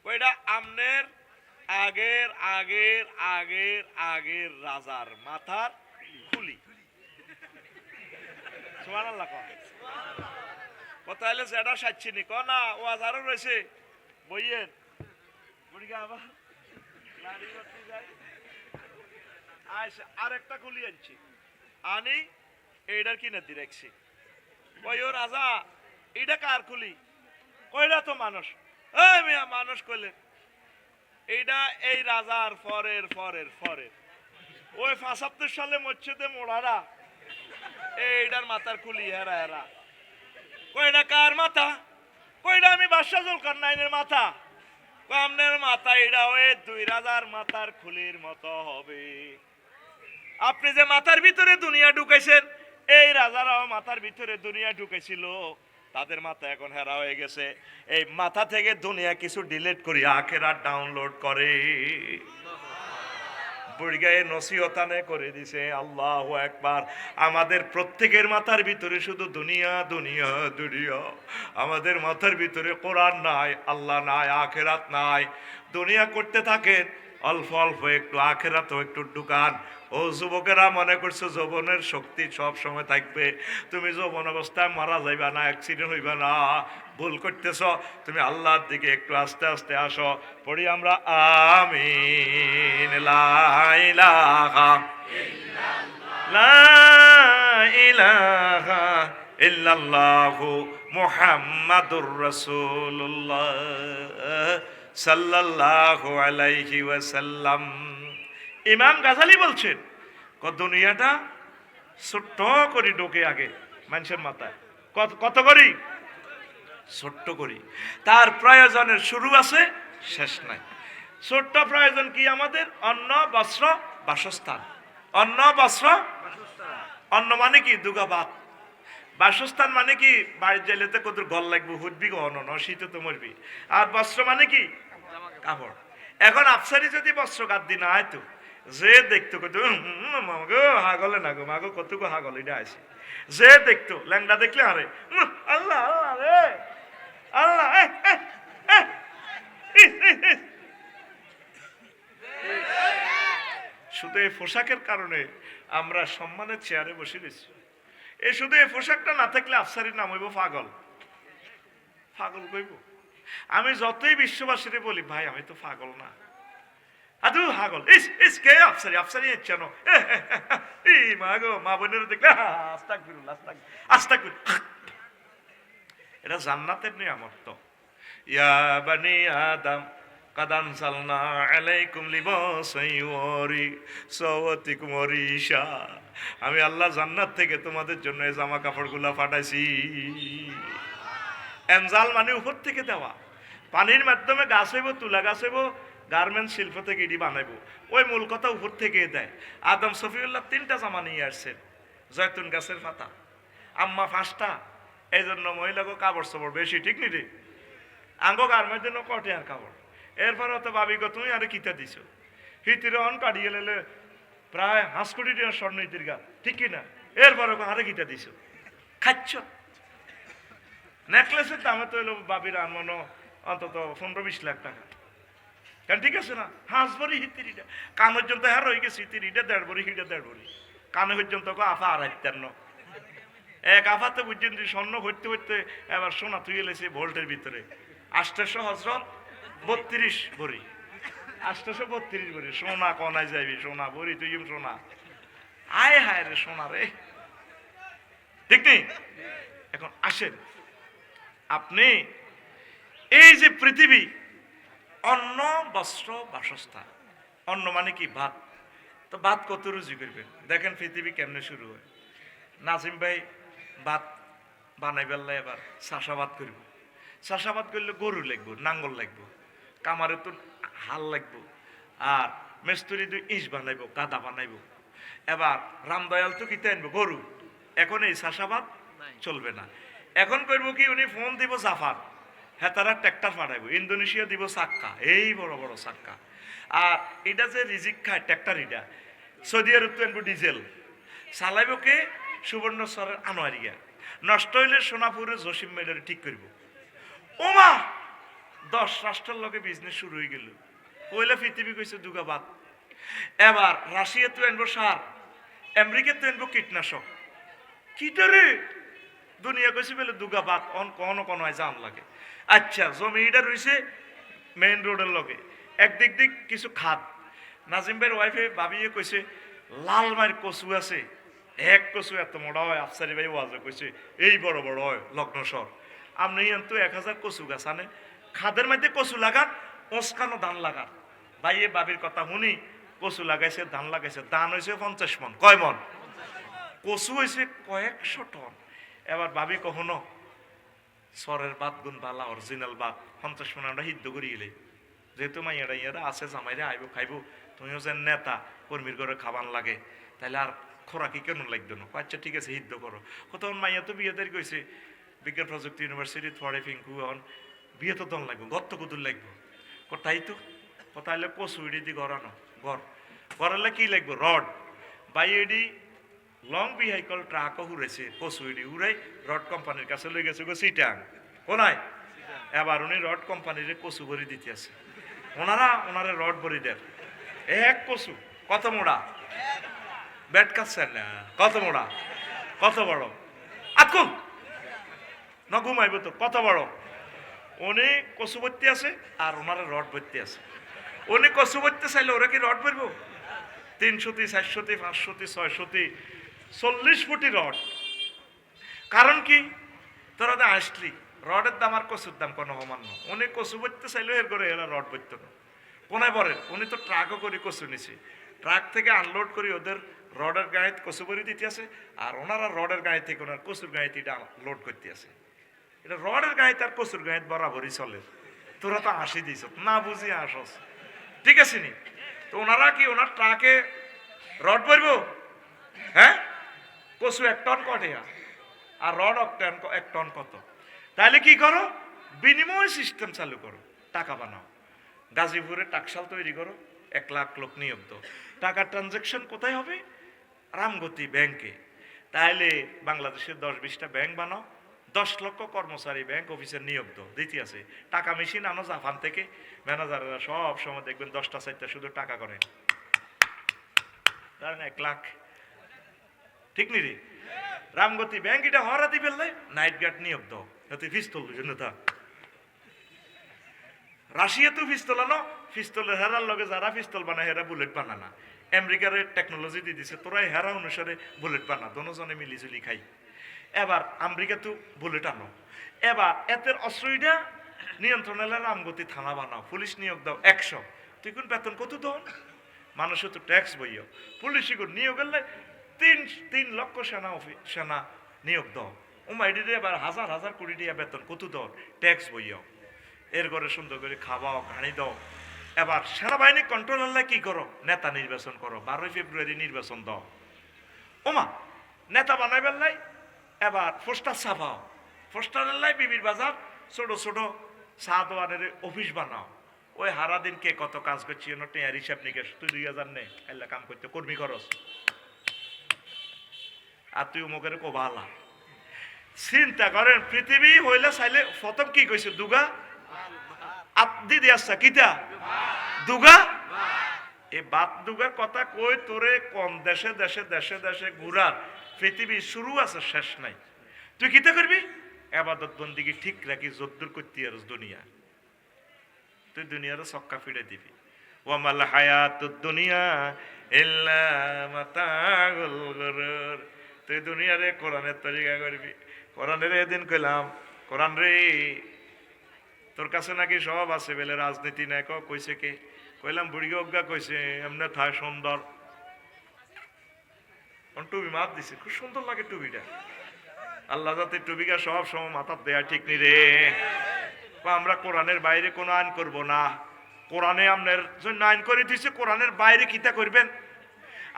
ওইটা আমনের আগের আগের আগের আগের রাজার মাথার খুলি। সুবহানাল্লাহ কয় কথা হলে যেটা সাচ্ছিনি ক না, ওয়াজ আরো রয়েছে বইয়ের। বুড়িগা আবার লাড়ি বাতি যায়, আরেকটা খুলি আনছি আনি, এইটার কিনে দিয়ে রাখছি। ওই ও রাজা এটা কার খুলি, কইরা তো মানুষ। এই মিয়া মানুষ কইলে এইটা এই রাজার ফরের ফরের ফরের ওই ৭৫ সালে মসজিদে মোড়ারা এইটার মাথার খুলি হেরা হেরা। কইটা কার মাথা, কইটা আমি বাদশাহ জুলকারনাইনের মাথা। আপনার মাথা এটা ওই ২ রাজার মাথার খুলির মতো হবে। আপনি যে মাথার ভিতরে দুনিয়া ঢুকাইছেন, এই রাজারাও মাথার ভিতরে দুনিয়া ঢুকেছিল, তাদের মাথা এখন হেরা হয়ে গেছে। এই মাথা থেকে দুনিয়া কিছু ডিলিট করি আখেরাত ডাউনলোড করে। বুড়িগায়ে নসিহতানে করে দিছে। আল্লাহু আকবার। আমাদের প্রত্যেকের মাথার ভিতরে শুধু দুনিয়া দুনিয়া দুনিয়া, আমাদের মাথার ভিতরে কোরআন নাই, আল্লাহ নাই, আখেরাত নাই। দুনিয়া করতে থাকেন অল্প অল্প একটু, আখেরাতও একটু ঢুকান। ও যুবকেরা মনে করছো যৌবনের শক্তি সব সময় থাকবে, তুমি যৌবন অবস্থায় মারা যাইবা না, অ্যাক্সিডেন্ট হইবা না, ভুল করতেছ। তুমি আল্লাহর দিকে একটু আস্তে আস্তে আসো। পড়ি আমরা আমিন। লা ইলাহা লা ইলাহা ইল্লাল্লাহু মুহাম্মাদুর রাসূলুল্লাহ সাল্লাল্লাহু আলাইহি ওয়াসাল্লাম। ইমাম গাজালি বলছেন দুনিয়াটা ছোট্ট করি ঢোকে আগে মানুষের মাথায়, কত করি ছোট্ট করি, তার প্রয়োজনের শুরু আছে শেষ নাই। ছোট্ট প্রয়োজন কি আমাদের? অন্ন বস্ত্র বাসস্থান। অন্ন বস্ত্র, অন্ন মানে কি দুগা ভাত, বাসস্থান মানে কি বাড়ির জেলেতে কত গল লাগবে, হুটবি অন্ন শীতে তো মরবি। আর বস্ত্র মানে কি কাপড়। এখন আফসারি যদি বস্ত্র কাট দি না হয়তো যে দেখতো কত মাগো হাগলে না গো, মাগো কতগো হাগল এটা আছে। যে দেখতো ল্যাংড়া দেখলে আরে আল্লাহ আল্লাহ রে আল্লাহ। শুধু এই পোশাকের কারণে আমরা সম্মানের চেয়ারে বসে গেছি। এই শুধু এই পোশাকটা না থাকলে আফসারির নাম হইব পাগল। পাগল কইব। আমি যতই বিশ্ববাসীরে বলি ভাই আমি তো পাগল না, আদু হাগল ইস ইস কে আফসারি, আফসারি ইচ্ছা নো এই মা গো, মা বোনের দেখলে আস্তাগফিরুল্লাহ আস্তাগফিরুল্লাহ। এটা জান্নাতের নিয়ামত। তো ইয়া বানি আদম কাদ আনসালনা আলাইকুম লিবাসান ইউরি সাওয়াতিকুম ওয়া রিশা। আমি আল্লাহ জান্নাত থেকে তোমাদের জন্য এই জামা কাপড়গুলা পাঠাইছি। এনজাল মানে উপর থেকে দেওয়া, পানির মাধ্যমে গাছ হইব, তুলা গাছ হইব, গার্মেন্টস শিল্প থেকে এটি বানাইবো, ওই মূল কথা উপর থেকে দেয়। আদম শফিউল্লাহ 3টা জামা নিয়ে আসছেন, জয়তুন গাছের পাতা, আম্মা 5টা, এই জন্য মহিলাকে কাপড় চোপড় বেশি, ঠিক নি রে? আঙ্গো গার্মেন্টের জন্য কটে আর কাপড়। এরপরে তো ভাবি গো তুমি আরে কিতা দিছো, হিতির অন কাটিয়ে লেলে প্রায় 5 কোটি টাকার স্বর্ণ হিতির গা, ঠিক কিনা? এরপরে আরে কিতা দিছো, খাচ্ছ। নেকলেসের দামে তো এলো বাবির আনমানো অন্তত 15-20 লাখ টাকা, কেন ঠিক আছে না? 5 ভরি হিতিরিটা, কান পর্যন্ত হ্যাঁ রয়ে গেছে হিতিরিটা 1.5 ভরি, হিটা 1.5 ভরি, কানে পর্যন্ত আফা 2.5 এক আফাতে বুঝছেন স্বর্ণ ভরতে ভরতে এবার সোনা তুই এলেছে ভোল্টের ভিতরে 800 হজরত 32 ভরি, 832 ভরি সোনা, কনায় যাবি সোনা ভরি, তুই সোনা, আয় হায় রে সোনা রে, ঠিক নেই? এখন আসেন, আপনি এই যে পৃথিবী, অন্ন বস্ত্র বাসস্থান, অন্ন মানে কি ভাত, তো ভাত কত রুজি করবেন? দেখেন পৃথিবী কেমনে শুরু হয়। নাজিম ভাই ভাত বানাই বেললে এবার চাষাবাদ করব, চাষাবাদ করলে গরু লাগবো, নাঙ্গল লাগবো, কামারে তো হাল লাগবো, আর মেস্তুরি দুই ইঁচ বানাইবো, কাদা বানাইবো। এবার রামদয়াল তো কিতে আনবো গরু, এখন এই চাষাবাদ চলবে না। এখন করবো কি, উনি ফোন দিব জাফার, হ্যাঁ তারা ট্র্যাক্টর পাঠাইবো, ইন্দোনেশিয়া দিব চাক্কা, এই বড় বড় চাক্কা। আর এটা যে রিজিক খায় ট্র্যাক্টর, এটা সৌদি আরব তো আনবো ডিজেল, চালাইব কে? সুবর্ণচরের আনোয়ারিয়া, নষ্ট হইলে সোনাপুরে জসিম মেডারে ঠিক করব। ওমা 10 রাষ্ট্রের লগে বিজনেস শুরু হয়ে গেল, পয়লা পৃথিবী কইছে দুগাবাদ। এবার রাশিয়া তো আনবো সার, আমেরিকা তো আনবো কীটনাশক, কিটারে দুনিয়া কইছে বলে দুগাবাদ, অন কোন কোন জান লাগে। আচ্ছা জমিটা রইছে মেইন রোডের লগে, একদিক দিক কিছু খাদ। নাজিম ভাইয়ের ওয়াইফে ভাবিয়ে কইছে লাল মায়ের কচু আছে, এক কচু এত মোটা হয়, আফসারি ভাই ওয়াজে কইছে এই বড় বড় হয় লগ্নস্বর। আপনি তো 1000 কচু গাছ আনে, খাদের মধ্যে কচু লাগান, ওসকানো ধান লাগান। ভাই এ বাবির কথা শুনি, কচু লাগাইছে, ধান লাগাইছে, ধান হয়েছে 50 মন, কয় মন? কচু হয়েছে কয়েকশো টন। এবার ভাবি কখনো সরের বাদ গুণ বালা অরিজিনাল বাদ 50 মন আমরা সিদ্ধ করি গেলে, যেহেতু মাইয়ারা ইয়ারা আছে, জামাইরে আইব খাইব, তুমিও যে নেতা কর্মীর ঘরে খাবার লাগে, তাহলে আর খোরাকি কেন লাগতো না? আচ্ছা ঠিক আছে সিদ্ধ করো। তখন মাইয়া তো বিয়ে দেরি কইছে, বিজ্ঞান প্রযুক্তি ইউনিভার্সিটি পড়ে ফিঙ্কু, এখন বিয়ে তো দন লাগবো, গত্ত কুতুর লাগবো, তাই তো কথা হলে কচু ইডি দি গড়ানো, গড়ালে কি লাগবো? রড। বাই এডি লং ভিহাইকল ট্রাকও উড়েছে, কচু ইডি উড়াই রড কোম্পানির কাছে লই গেছে গো সিটাং কোনায়। এবার উনি রড কোম্পানির কচু ভরি দিতে আছে, ওনারা রড ভরি দেন। এক কচু কত মোড়া, ব্যাট কাটছেন না, কত মোড়া, কত বড়, আতকুন না ঘুমাইব তো, কত বড়। উনি কচু ভর্তি আছে আর ওনারা রড ভর্তি আছে। উনি কচু ভর্তি চাইলে ওরা কি রড ভরবো? 300, 400, 500, 600, 40 ফুটি রড। কারণ কি? তোরা তো আসলি রডের দাম আর কচুর দাম কোনো সমান না। উনি কচু ভরতে চাইলে এর করে এরা রড ভরতো না। কোনায় বলেন, উনি তো ট্রাকও করে কচু নিছে, ট্রাক থেকে আনলোড করে ওদের রডের গায়ে কচু ভরি দিতে আছে, আর ওনারা রডের গায়ে থেকে ওনার কচুর গায়ে এটা লোড করতে আছে। এটা রডের গায়ে তার কচুর গায়ে বরাবরই চলে। তোরা তো হাসি দিস না, বুঝি হাসস, ঠিক আছে নি? তো ওনারা কি ওনার ট্রাকে রড ভরবো? হ্যাঁ, কচু 1 টন কটে, আর রড 1 টন কত? তাহলে কি করো? বিনিময় সিস্টেম চালু করো, টাকা বানাও। গাজীপুরে টাকশাল তৈরি করো, 1 লাখ লোক নিয়োগ দাও। টাকার ট্রানজাকশন কোথায় হবে? রামগতি ব্যাংকে। তাহলে বাংলাদেশের 10-20টা ব্যাংক বানাও, 10 লক্ষ কর্মচারী ব্যাংক অফিসের নিয়োগ দাও। দিতে আছে টাকা মেশিন আনো জাপান থেকে, ম্যানেজাররা সব সময় দেখবেন 10টা 4টা শুধু টাকা করে, ধরেন 1 লাখ, ঠিক নি রে? রামগতি ব্যাংক এটা হরাতে ফেললে নাইট গার্ড নিয়োগ দাও, যাতে পিস্তল জন্য তা। রাশিয়া তো পিস্তল আনো, পিস্তলের হেরার লগে যারা পিস্তল বানায় হেরা বুলেট বানা না। আমেরিকার টেকনোলজি দিয়ে দিছে, তোরা হেরা অনুসারে বুলেট বানা, দোনোজনে মিলিজুলি খাই। এবার আমেরিকা তো বুলেট আনো, এবার এতের অস্ত্রটা নিয়ন্ত্রণ এলে রামগতি থানা বানাও, পুলিশ নিয়োগ দাও 100। তুই কোন বেতন কত দন? মানুষের তো ট্যাক্স বইও, পুলিশ নিয়োগ এলে তিন লক্ষ সেনা নিয়োগ দাও। এডিরে এবার হাজার হাজার কোটি টাকা বেতন কত দাও, ট্যাক্স বইয়াও, এর ঘরে সুন্দর করে খাওয়াও, ঘানি দাও। এবার সেনাবাহিনী কন্ট্রোল আল্লাহ কি করো, নেতা নির্বাচন করো, 12 ফেব্রুয়ারি নির্বাচন দাও। নেতা বানাইবার লাই এবার পোস্টার ছাপাও, পোস্টারের লাই বিবির বাজার ছোট ছোট চা দোয়ানের অফিস বানাও। ওই হারা দিন কে কত কাজ করছি টেয়ার হিসাব নিকেশ, তুই 2000 নে এল্লা কাম করতে, কর্মী খরচ, আর তুই মুখের কোভালা। চিন্তা করেন, পৃথিবী হইলে চাইলে প্রথম কি কইছে, দুগা দিদি আসছা কিতা দুগা। এই বাত দুগার কথা কই তোরে কোন দেশে দেশে দেশে দেশে ঘুরার পৃথিবী শুরু আছে, শেষ নাই। তুই কিতা করবি, আবাদত বন্দিগি ঠিক রাখি, যদ্দুর করতে আর দুনিয়া, তুই দুনিয়ার চক্কা ফিরে দিবি। ওয়ামাল হায়াতুদ দুনিয়া ইল্লা মাতাউল গুরুর। তুই দুনিয়ারে কোরআনের তরিকা করবি। কোরআনের এদিন কইলাম, কোরআন রে তোর কাছে নাকি সব আছে বেলে, রাজনীতি নাই। কইছে কে? কইলাম বুড়ি অজ্ঞা কইছে, এমনি থাক সুন্দর টুপি মাত দিছে, খুব সুন্দর লাগে টুপিটা। আল্লাহ যাতে টুপিকা সব সময় মাথার দেয়া ঠিক নি রে। আমরা কোরআনের বাইরে কোনো আইন করব না। কোরআনে আপনার জন্য আইন করে দিচ্ছে, কোরআনের বাইরে কিতা করবেন?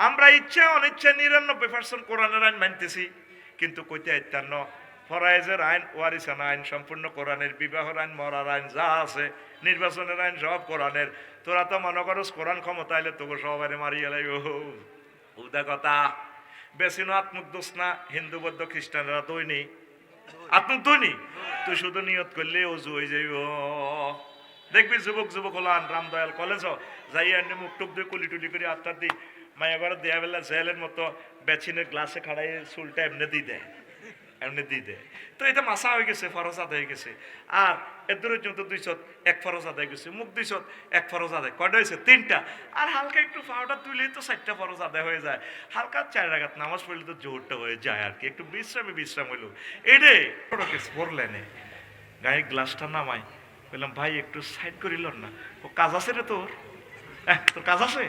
আমরা ইচ্ছা অনিচ্ছা 99% কোরআনের আইন মানতেছি, কিন্তু কইতে 51 ফরায়েজের আইন, ওয়ারিসানা আইন সম্পূর্ণ কোরআনের, বিবাহের আইন, মরার আইন যা আছে, নির্বাচনের আইন সব কোরআনের। তোরা তো মনে করস কোরআন ক্ষমতা এলে তোকে সবাই মারিয়ে লাগবে, উদা কথা। বেশিনো আত্মুক দোষ না, হিন্দু বৌদ্ধ খ্রিস্টানরা দৈনি আত্মুক দৈনি। তুই শুধু নিয়ত করলে অজু হয়ে যাইব। দেখবি যুবক যুবক হলান রামদয়াল কলেজ যাই আনি মুখ টুক দিয়ে কুলি টুলি করে আত্মার দি মায়া ঘরে দেয়া বেলা জেলের মতো বেচিনের গ্লাসে খাড়াই চুলটা এমনি দিয়ে দেয়, এমনি দিয়ে দেয়। তো এটা মাসা হয়ে গেছে, ফরজ আদায় হয়ে গেছে। আর এর দূরের জন্য 200 এক ফরজ আদায় গেছে, মুখ 200 এক ফরজ আদায়, কয়টা হয়েছে? 3টা। আর হালকা একটু পাউডার তুলেই তো 4টা ফরজ আদায় হয়ে যায়। হালকা 4 রাকাত নামাজ পড়লে তো জোরটা হয়ে যায় আর কি, একটু বিশ্রাম হইলো। এডে পড়লেনে গায়ে গ্লাসটা নামাই, বললাম ভাই একটু সাইড করিল না, ও কাজ আছে রে তোর, তোর কাজ আছে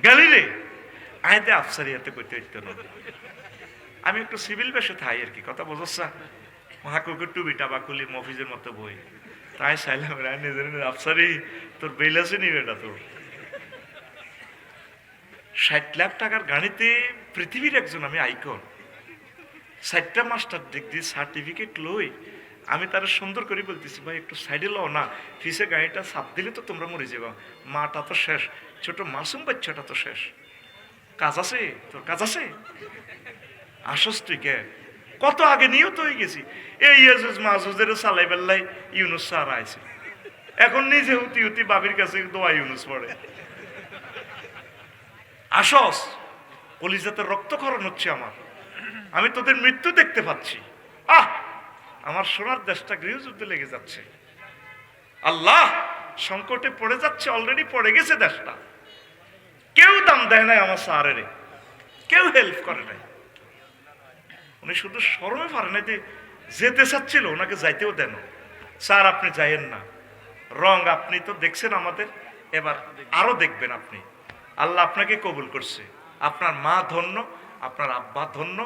গেলি রে আইতে আফসারিয়াতে করতে হইতো না। আমি একটু সিভিল বেশে থাই আর কি, কথা বোঝা মহাকুকুর টুবিটা বা কুলি মফিজের মতো বই, তাই চাইলাম নিজের আফসারি তোর বেল আছে নি বেটা তোর। 60 লাখ টাকার গাড়িতে পৃথিবীর একজন আমি আইকন, 4টা মাস্টার ডিগ্রি সার্টিফিকেট লই। আমি তারা সুন্দর করে বলতেছি ভাই একটু সাইডে লও না, ফিসে গাড়িটা চাপ দিলে তো তোমরা মরে যাবা, মাটা তো শেষ, ছোট মাসুম বাচ্চাটা তো শেষ, কাজ আছে তোর, কাজ আছে আসস তুই কে? কত আগে নিয়ত হয়ে গেছি। এই ইয়াজুজ মাহুজের সালাই বেল্লাই ইউনুস স্যার আইছে, এখন নিজে হুতি হুতি বাবির কাছে দোয়া ইউনুস পড়ে। আসস, কলিজাতে রক্তক্ষরণ হচ্ছে আমার, আমি তোদের মৃত্যু দেখতে পাচ্ছি। আমার সোনার দেশটা গৃহযুদ্ধে লেগে যাচ্ছে, আল্লাহ সংকটে পড়ে যাচ্ছে, অলরেডি পড়ে গেছে দেশটা। কেউ দাম দেয় নাই আমার স্যারের, কেউ হেল্প করে নাই। উনি শুধু শরমে পারে নাই, যেতে চাচ্ছিল, ওনাকে যাইতেও দেন। স্যার আপনি যাইয়েন না, রং আপনি তো দেখছেন আমাদের, এবার আরো দেখবেন আপনি। আল্লাহ আপনাকে কবুল করছে, আপনার মা ধন্য, আপনার আব্বা ধন্য,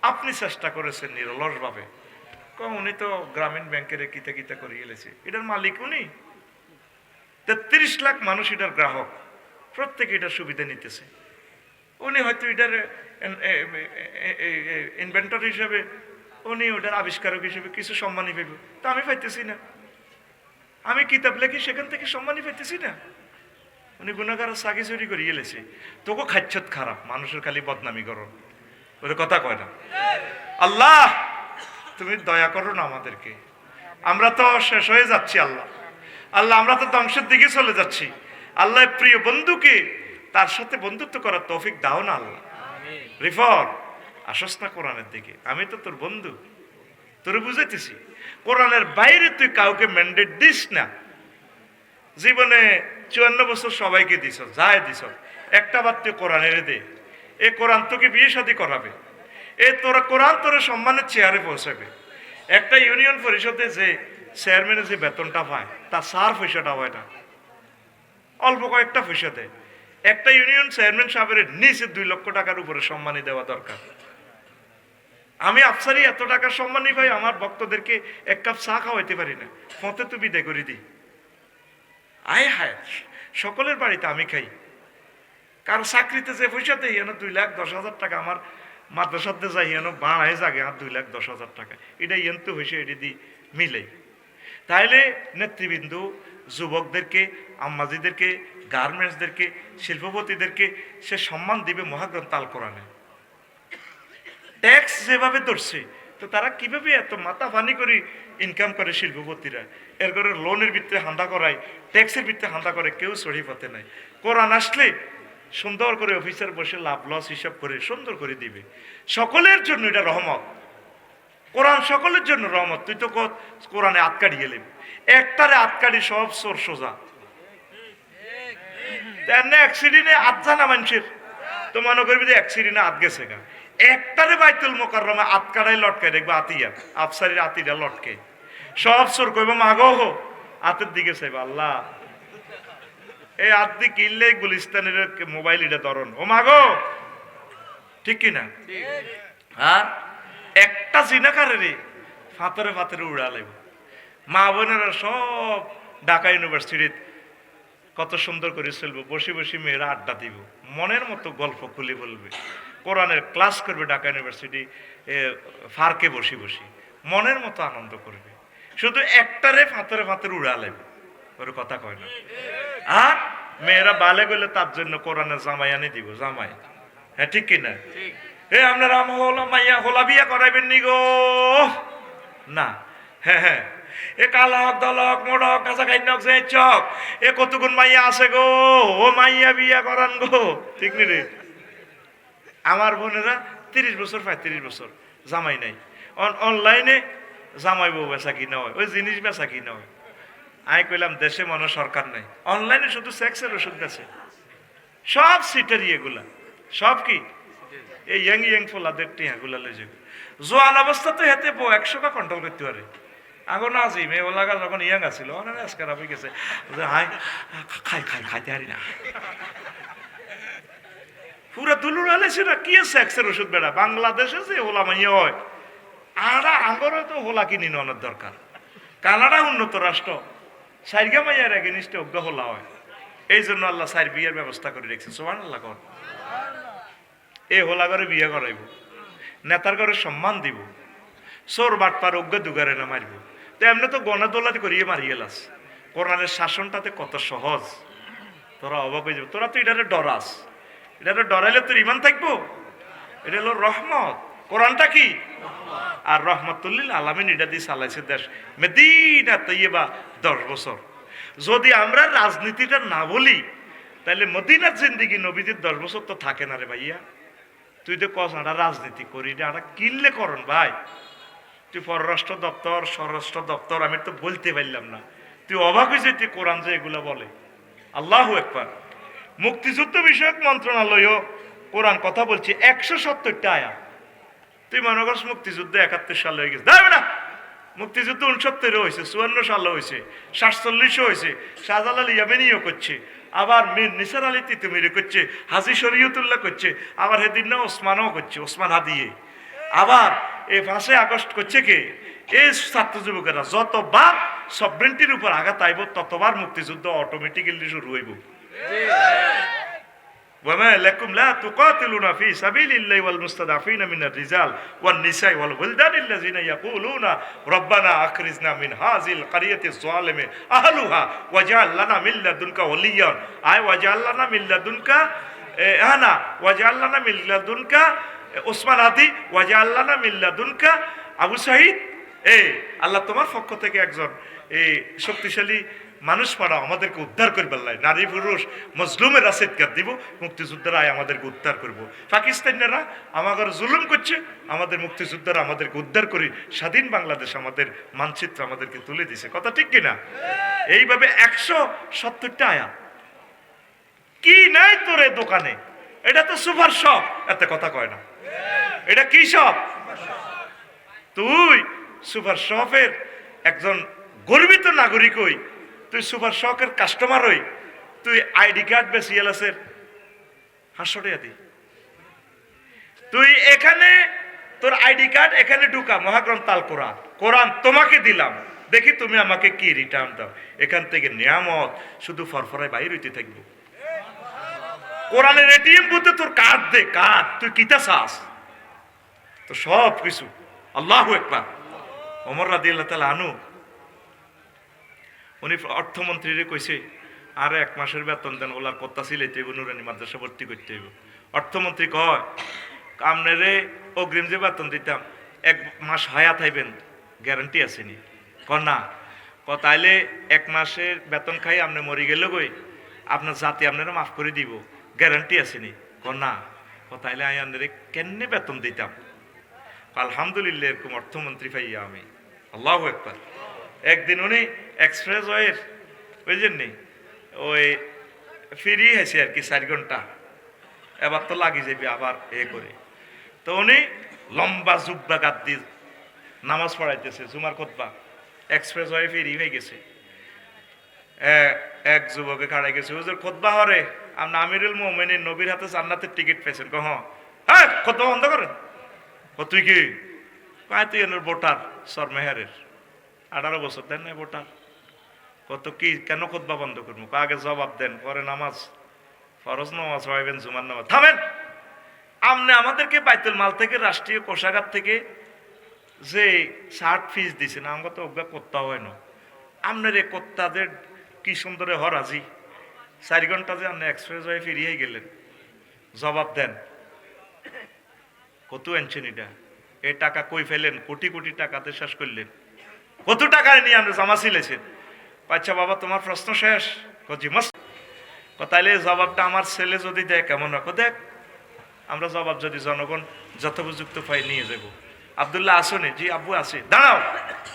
আপনি চেষ্টা করেছেন নিরলস ভাবে। উনি তো গ্রামীণ ব্যাংকের কিতা কিতা করে গেলেছে, এটার মালিক উনি। 33 লাখ মানুষ এটার গ্রাহক, প্রত্যেকে এটার সুবিধা নিতেছে। উনি হয়তো এটার ইনভেন্টর হিসেবে, উনি ওটার আবিষ্কারক হিসেবে কিছু সম্মানই পাইব, তা আমি পাইতেছি না। আমি কিতাব লেখি, সেখান থেকে সম্মানই পাইতেছি না। উনি গুণাগার সাগি চুরি করে গেলেছে, তোকে খাচ্ছত খারাপ, মানুষের খালি বদনামি করো, ওদের কথা কয় না। আল্লাহ তুমি দয়া করো না আমাদেরকে, আমরা তো শেষ হয়ে যাচ্ছি। আল্লাহ আল্লাহ আমরা তো ধ্বংসের দিকে চলে যাচ্ছি। আল্লাহ প্রিয় বন্ধুকে তার সাথে বন্ধুত্ব করার তৌফিক দাও না আল্লাহ। রিফর আসস না কোরআনের দিকে, আমি তো তোর বন্ধু, তোর বুঝাইতেছি। কোরআনের বাইরে তুই কাউকে ম্যান্ডেট দিস না। জীবনে 54 বছর সবাইকে দিস, যায় দিস, একটা বার তুই কোরআনের দে। এ কোরআন তোকে বিয়ে শাদী করাবে, এ তোরা কোরআন তোর সম্মানের চেয়ারে পৌঁছাবে। একটা ইউনিয়ন পরিষদে যে চেয়ারম্যানের যে বেতনটা পায়, তার 4 পয়সাটা হয় না, অল্প কয়েকটা পয়সা দেয়। একটা ইউনিয়ন চেয়ারম্যান সাহেবের নিচে 2 লক্ষ টাকার উপরে সম্মানী দেওয়া দরকার। আমি আফসারি এত টাকার সম্মানী ভাই, আমার ভক্তদেরকে 1 কাপ চা খাওয়াইতে পারি না, ফতে তো বিদায় করে দিই। আয় হায়, সকলের বাড়িতে আমি খাই, কারণ চাকরিতে যে পয়সা দেই 2,10,000 টাকা, আমার মাদ্রাসাতে যাই বাড়ায় জাগে আর 2,10,000 টাকা, এটা তো হয়েছে, এটা দিয়ে মিলাই। তাইলে নেতৃবৃন্দ, যুবকদেরকে, আম্মাজিদেরকে, গার্মেন্টসদেরকে, শিল্পপতিদেরকে সে সম্মান দিবে মহাগ্রন্থ আল কোরআনে। ট্যাক্স যেভাবে ধরছে, তো তারা কিভাবে এত মাথা ফানি করে ইনকাম করে শিল্পপতিরা, এর করে লোনের ভিত্তিতে হান্দা করায়, ট্যাক্সের ভিত্তিতে হান্দা করে, কেউ সহি পথে নাই। কোরআন আসলে সুন্দর করে অফিসার বসে লাভ লস হিসাব করে সুন্দর করে দিবে। সকলের জন্য এটা রহমত, কোরআন সকলের জন্য রহমত। তুই তো কোরআনে আটকাড়ি গেলেন, একটারে আটকাড়ি সব সোর সোজা। অ্যাক্সিডেন্টে আট জানা মানুষের, তো মনে করবি যে অ্যাক্সিডেন্টে আট গেছে গা, একটারে বাইতুল মোকাররমে আটকাড়াই লটকায় দেখবে, আতিয়া আফসারির আতিটা লটকে, সব সোর কইব মাগো হো, হাতের দিকে চাইব আল্লাহ, এই আদি কিনলে গুলিস্তানের মোবাইল এটা ধরন, ও মাগো, ঠিক কিনা? আর একটা জিনাকারে রে ফাতরে ফাতরে উড়া লাগবে। মা বোনেরা সব ঢাকা ইউনিভার্সিটির কত সুন্দর করে চলবে, বসে বসে মেয়েরা আড্ডা দিব, মনের মতো গল্প খুলে বলবে, কোরআনের ক্লাস করবে ঢাকা ইউনিভার্সিটি ফার্কে বসে বসে, মনের মতো আনন্দ করবে। শুধু একটারে ফাতরে ফাতরে উড়া লাগবে, ওর কথা কয় না। আর মেয়েরা বালে গেলে তার জন্য কোরআনের জামাই আনি দিব, জামাই, হ্যাঁ ঠিক কিনা? আপনারা মাইয়া হোলা বিয়া করাইবেন নি গো? না, হ্যাঁ হ্যাঁ, এ কালক দলক মোড়ক কাঁচা খাইনক যে চক, এ কতগুণ মাইয়া আছে গো, ও মাইয়া বিয়া করান গো, ঠিক নি রে? আমার বোনেরা 30 বছর 35 বছর জামাই নাই, অনলাইনে জামাই বউ বেচা কিনা হয়, ওই জিনিস বেচা কিনা হয়। আমি কইলাম দেশে মনে সরকার নাই, অনলাইনে শুধু সেক্সের ওষুধ আছে, সব সিটারি এগুলা, সব কি এই ইয়াং ফোলাদের টিয়াগুলা লই যাবে। জোয়ান অবস্থাতে হেতে বউ 100টা কন্ট্রোল করতে পারে। আগে না যে মেয়ে লাগা যখন ইয়াং আছিল, অনেক আজকাল হয়ে গেছে, হাই খাইতে হারি না, পুরা দুলুর আলেছে না, কি সেক্সের ওষুধ বেড়া। বাংলাদেশে যে হোলা মাইয়া হয়, আরা আগরে তো হোলা কিনি নেওয়ার দরকার। কানাডা উন্নত রাষ্ট্র, সাইরগা মাইয়ার এগেনিস্টে অজ্ঞ হোলা হয়, এই জন্য আল্লাহ সাইর বিয়ের ব্যবস্থা করে রেখেছে। সুবহানাল্লাহ কর, এই হোলা ঘরে বিয়ে করাইব, নেতার ঘরে সম্মান দিব, চোর বাটপার অজ্ঞ দুগারে না মারিব। তো এমনি তো গণে দোলাতে করিয়ে মারি গেলাস। কোরআনের শাসনটাতে কত সহজ, তোরা অবাক হয়ে যাবে। তোরা তো এটারে ডরাস, এটারে ডরাইলে তোর ইমান থাকবো? এটা হলো রহমত। কোরআনটা কি? আর রহমতুল্লিল আলামিন এটা দিয়ে চালাইছে দেশ, মদিনা তৈয়বা 10 বছর। যদি আমরা রাজনীতিটা না বলি, তাহলে মদিনার জিন্দিগি নবীদের 10 বছর তো থাকে না রে ভাইয়া। তুই তো কস আমরা রাজনীতি করি, এটা কিনলে করন ভাই। তুই পররাষ্ট্র দপ্তর, স্বরাষ্ট্র দপ্তর, আমি তো বলতে পারলাম না, তুই অবাক হয়েছে তুই কোরআন যে এগুলা বলে। আল্লাহু আকবার। মুক্তিযুদ্ধ বিষয়ক মন্ত্রণালয়ও কোরআন কথা বলছে 170টা আয়াত। তুই মনে করছ মুক্তিযুদ্ধ 71 সালে হয়ে গেছে, না, মুক্তিযুদ্ধ 69 হয়েছে, 54 সালে হয়েছে, 47 হয়েছে, শাহজালাল ইয়ামেনিও করছে, আবার মীর নিসার আলী তিতুমিরি করছে, হাজী শরীয়তুল্লাহ করছে, আবার হেদিন না ওসমানও করছে, ওসমান হাদিয়ে, আবার এই 5 আগস্ট করছে কে? এই ছাত্র যুবকেরা। যতবার সভরেন্টির উপর আঘাত আইব, ততবার মুক্তিযুদ্ধ অটোমেটিক্যালি শুরু হইব। وما لكم لا تقاتلون في سبيل الله والمستضعفين من الرجال والنساء والولدان الذين يقولون ربنا أخرجنا من هذه القرية الظالم أهلها واجعل لنا من لدنك وليا أي واجعل لنا من لدنك أنا واجعل لنا من لدنك ওসমান হাদি ওয়াজআল লানা মিন লাদুনকা আবু সাঈদ। আল্লাহ তোমার পক্ষ থেকে একজন এই শক্তিশালী মানুষ পাড়া আমাদেরকে উদ্ধার করবে, নারী পুরুষ মজলুমের চিৎকার দিব, মুক্তিযোদ্ধারা আমাদেরকে উদ্ধার করব। পাকিস্তানিরা আমাদের জুলুম করছে, আমাদের মুক্তিযোদ্ধারা আমাদেরকে উদ্ধার করে স্বাধীন বাংলাদেশ আমাদের মানচিত্র আমাদেরকে তুলে দিছে। কথা ঠিক কিনা? এইভাবে 170টা আয়াত। কি নাই তোর এই দোকানে? এটা তো সুপার শপ, এত কথা কয় না। এটা কি শপ? তুই সুপার শপের একজন গর্বিত নাগরিক হই, তুই সুপার শপের কাস্টমার হই, তুই আইডি কার্ড বেসিএলএসের 500 টাকা দি। তুই এখানে তোর আইডি কার্ড এখানে ঢুকা, মহাগ্রন্থ আল কোরআন, কোরআন তোমাকে দিলাম, দেখি তুমি আমাকে কি রিটার্ন দাও। এখান থেকে নিয়ামত শুধু ফরফরায় বাইর হইতে থাকবো। কোরআনের এটিএম বুথে তোর কার্ড দে, কার্ড, তুই কিতা চাস, তো সব কিছু। আল্লাহু আকবার। ওমর রাদিয়াল্লাহু তাআলা আনহু উনি অর্থমন্ত্রীরে কইছে, আরে 1 মাসের বেতন দেন, ওলার কত্তা সিলাইতে হইব, নুরানি মাদ্রাসা ভর্তি করতে হইব। অর্থমন্ত্রী কয়, আপনারে অগ্রিম যে বেতন দিতাম 1 মাস হায়াত হইবেন, গ্যারান্টি আসেনি? না। তাইলে 1 মাসের বেতন খাই আপনি মরি গেলে গই, আপনার জাতি আপনারা মাফ করে দিব, গ্যারান্টি আসেনি? না। তাইলে আমি আপনারে কেমনে বেতন দিতাম? আলহামদুলিল্লাহ, এরকম অর্থমন্ত্রী পাইয়া আমি। আল্লাহু আকবার। একদিন উনি এক্সপ্রেস ওয়ের বুঝলেন নি, ওই ফিরি হয়েছে আর কি 4 ঘন্টা, এবার তো লাগি যাবে আবার করে। তো উনি লম্বা জুব্বা গাদ দিয়ে নামাজ পড়াইতেছে, জুমার খুতবা, এক্সপ্রেস ওয়ে ফিরি হয়ে গেছে। এক যুবকে খাড়াই গেছে, হুজুর খুতবা হরে, আপনি আমিরুল মুমিনিন নবীর হাতে জান্নাতের টিকিট পেয়েছেন। হ্যাঁ, খুতবা বন্ধ করেন। তুই কি? তুই এর ভোটার সরমেহারের, 18 বছর দেন না ভোটার। কত কি কেন খুতবা বন্ধ করবো? আগে জবাব দেন, পরে নামাজ, ফরজ নামাজ পড়াইবেন, জুমার নামাজ। থামেন, আপনি আমাদেরকে বাইতুল মাল থেকে, রাষ্ট্রীয় কোষাগার থেকে যে 60 ফিস দিছেন, আমাকে তো অজ্ঞা করতে হয় না। আপনার এই কর্তাদের কি সুন্দরে হরাজি, 4 ঘন্টা যে আপনি এক্সপ্রেস ওয়ে ফিরিয়ে গেলেন, জবাব দেন। কত আনছেন এটা? এই টাকা কই ফেলেন? কোটি কোটি টাকাতে শেষ করলেন। কত টাকা নিয়ে আপনি জমা ছিলেছেন? আচ্ছা বাবা, তোমার প্রশ্ন শেষ? জি মাস। তাইলে জবাবটা আমার ছেলে যদি দেয় কেমন রাখো? দেখ, আমরা জবাব যদি জনগণ যথোপযুক্ত পাই নিয়ে যাব। আব্দুল্লাহ আসনে? জি আব্বু আছে। দাঁড়াও।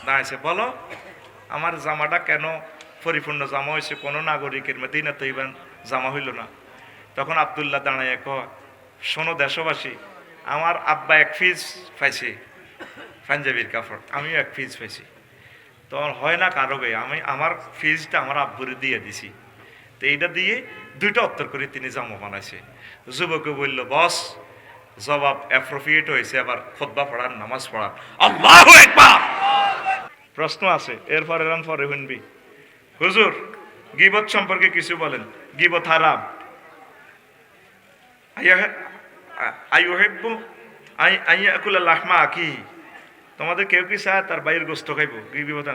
দাঁড়াইছে, বলো আমার জামাটা কেন পরিপূর্ণ জামা হয়েছে, কোনো নাগরিকের মদিনা তৈবান জামা হইল না? তখন আব্দুল্লাহ দাঁড়ায় কয়, শোনো দেশবাসী, আমার আব্বা 1 ফিস পাইছে পাঞ্জাবির কাপড়, আমিও 1 ফিস পাইছি। তখন হয় না কারো গে, আমি আমার ফিজটা আমার আব্বুরে দিয়ে দিছি। তো এইটা দিয়ে 2টা উত্তর করে তিনি জামা বানাইছে। যুবকে বলল, বস জবাব অ্যাপ্রোপ্রিয়েট হয়েছে, আবার খুতবা পড়ার, নামাজ পড়ার। আল্লাহু আকবার। প্রশ্ন আছে, এরপরে পরে শুনবি। হুজুর গীবত সম্পর্কে কিছু বলেন। গীবত হারাম। তোমাদের কেউ কি চায় তার বাইরের গোস্ত খাইব? গীবত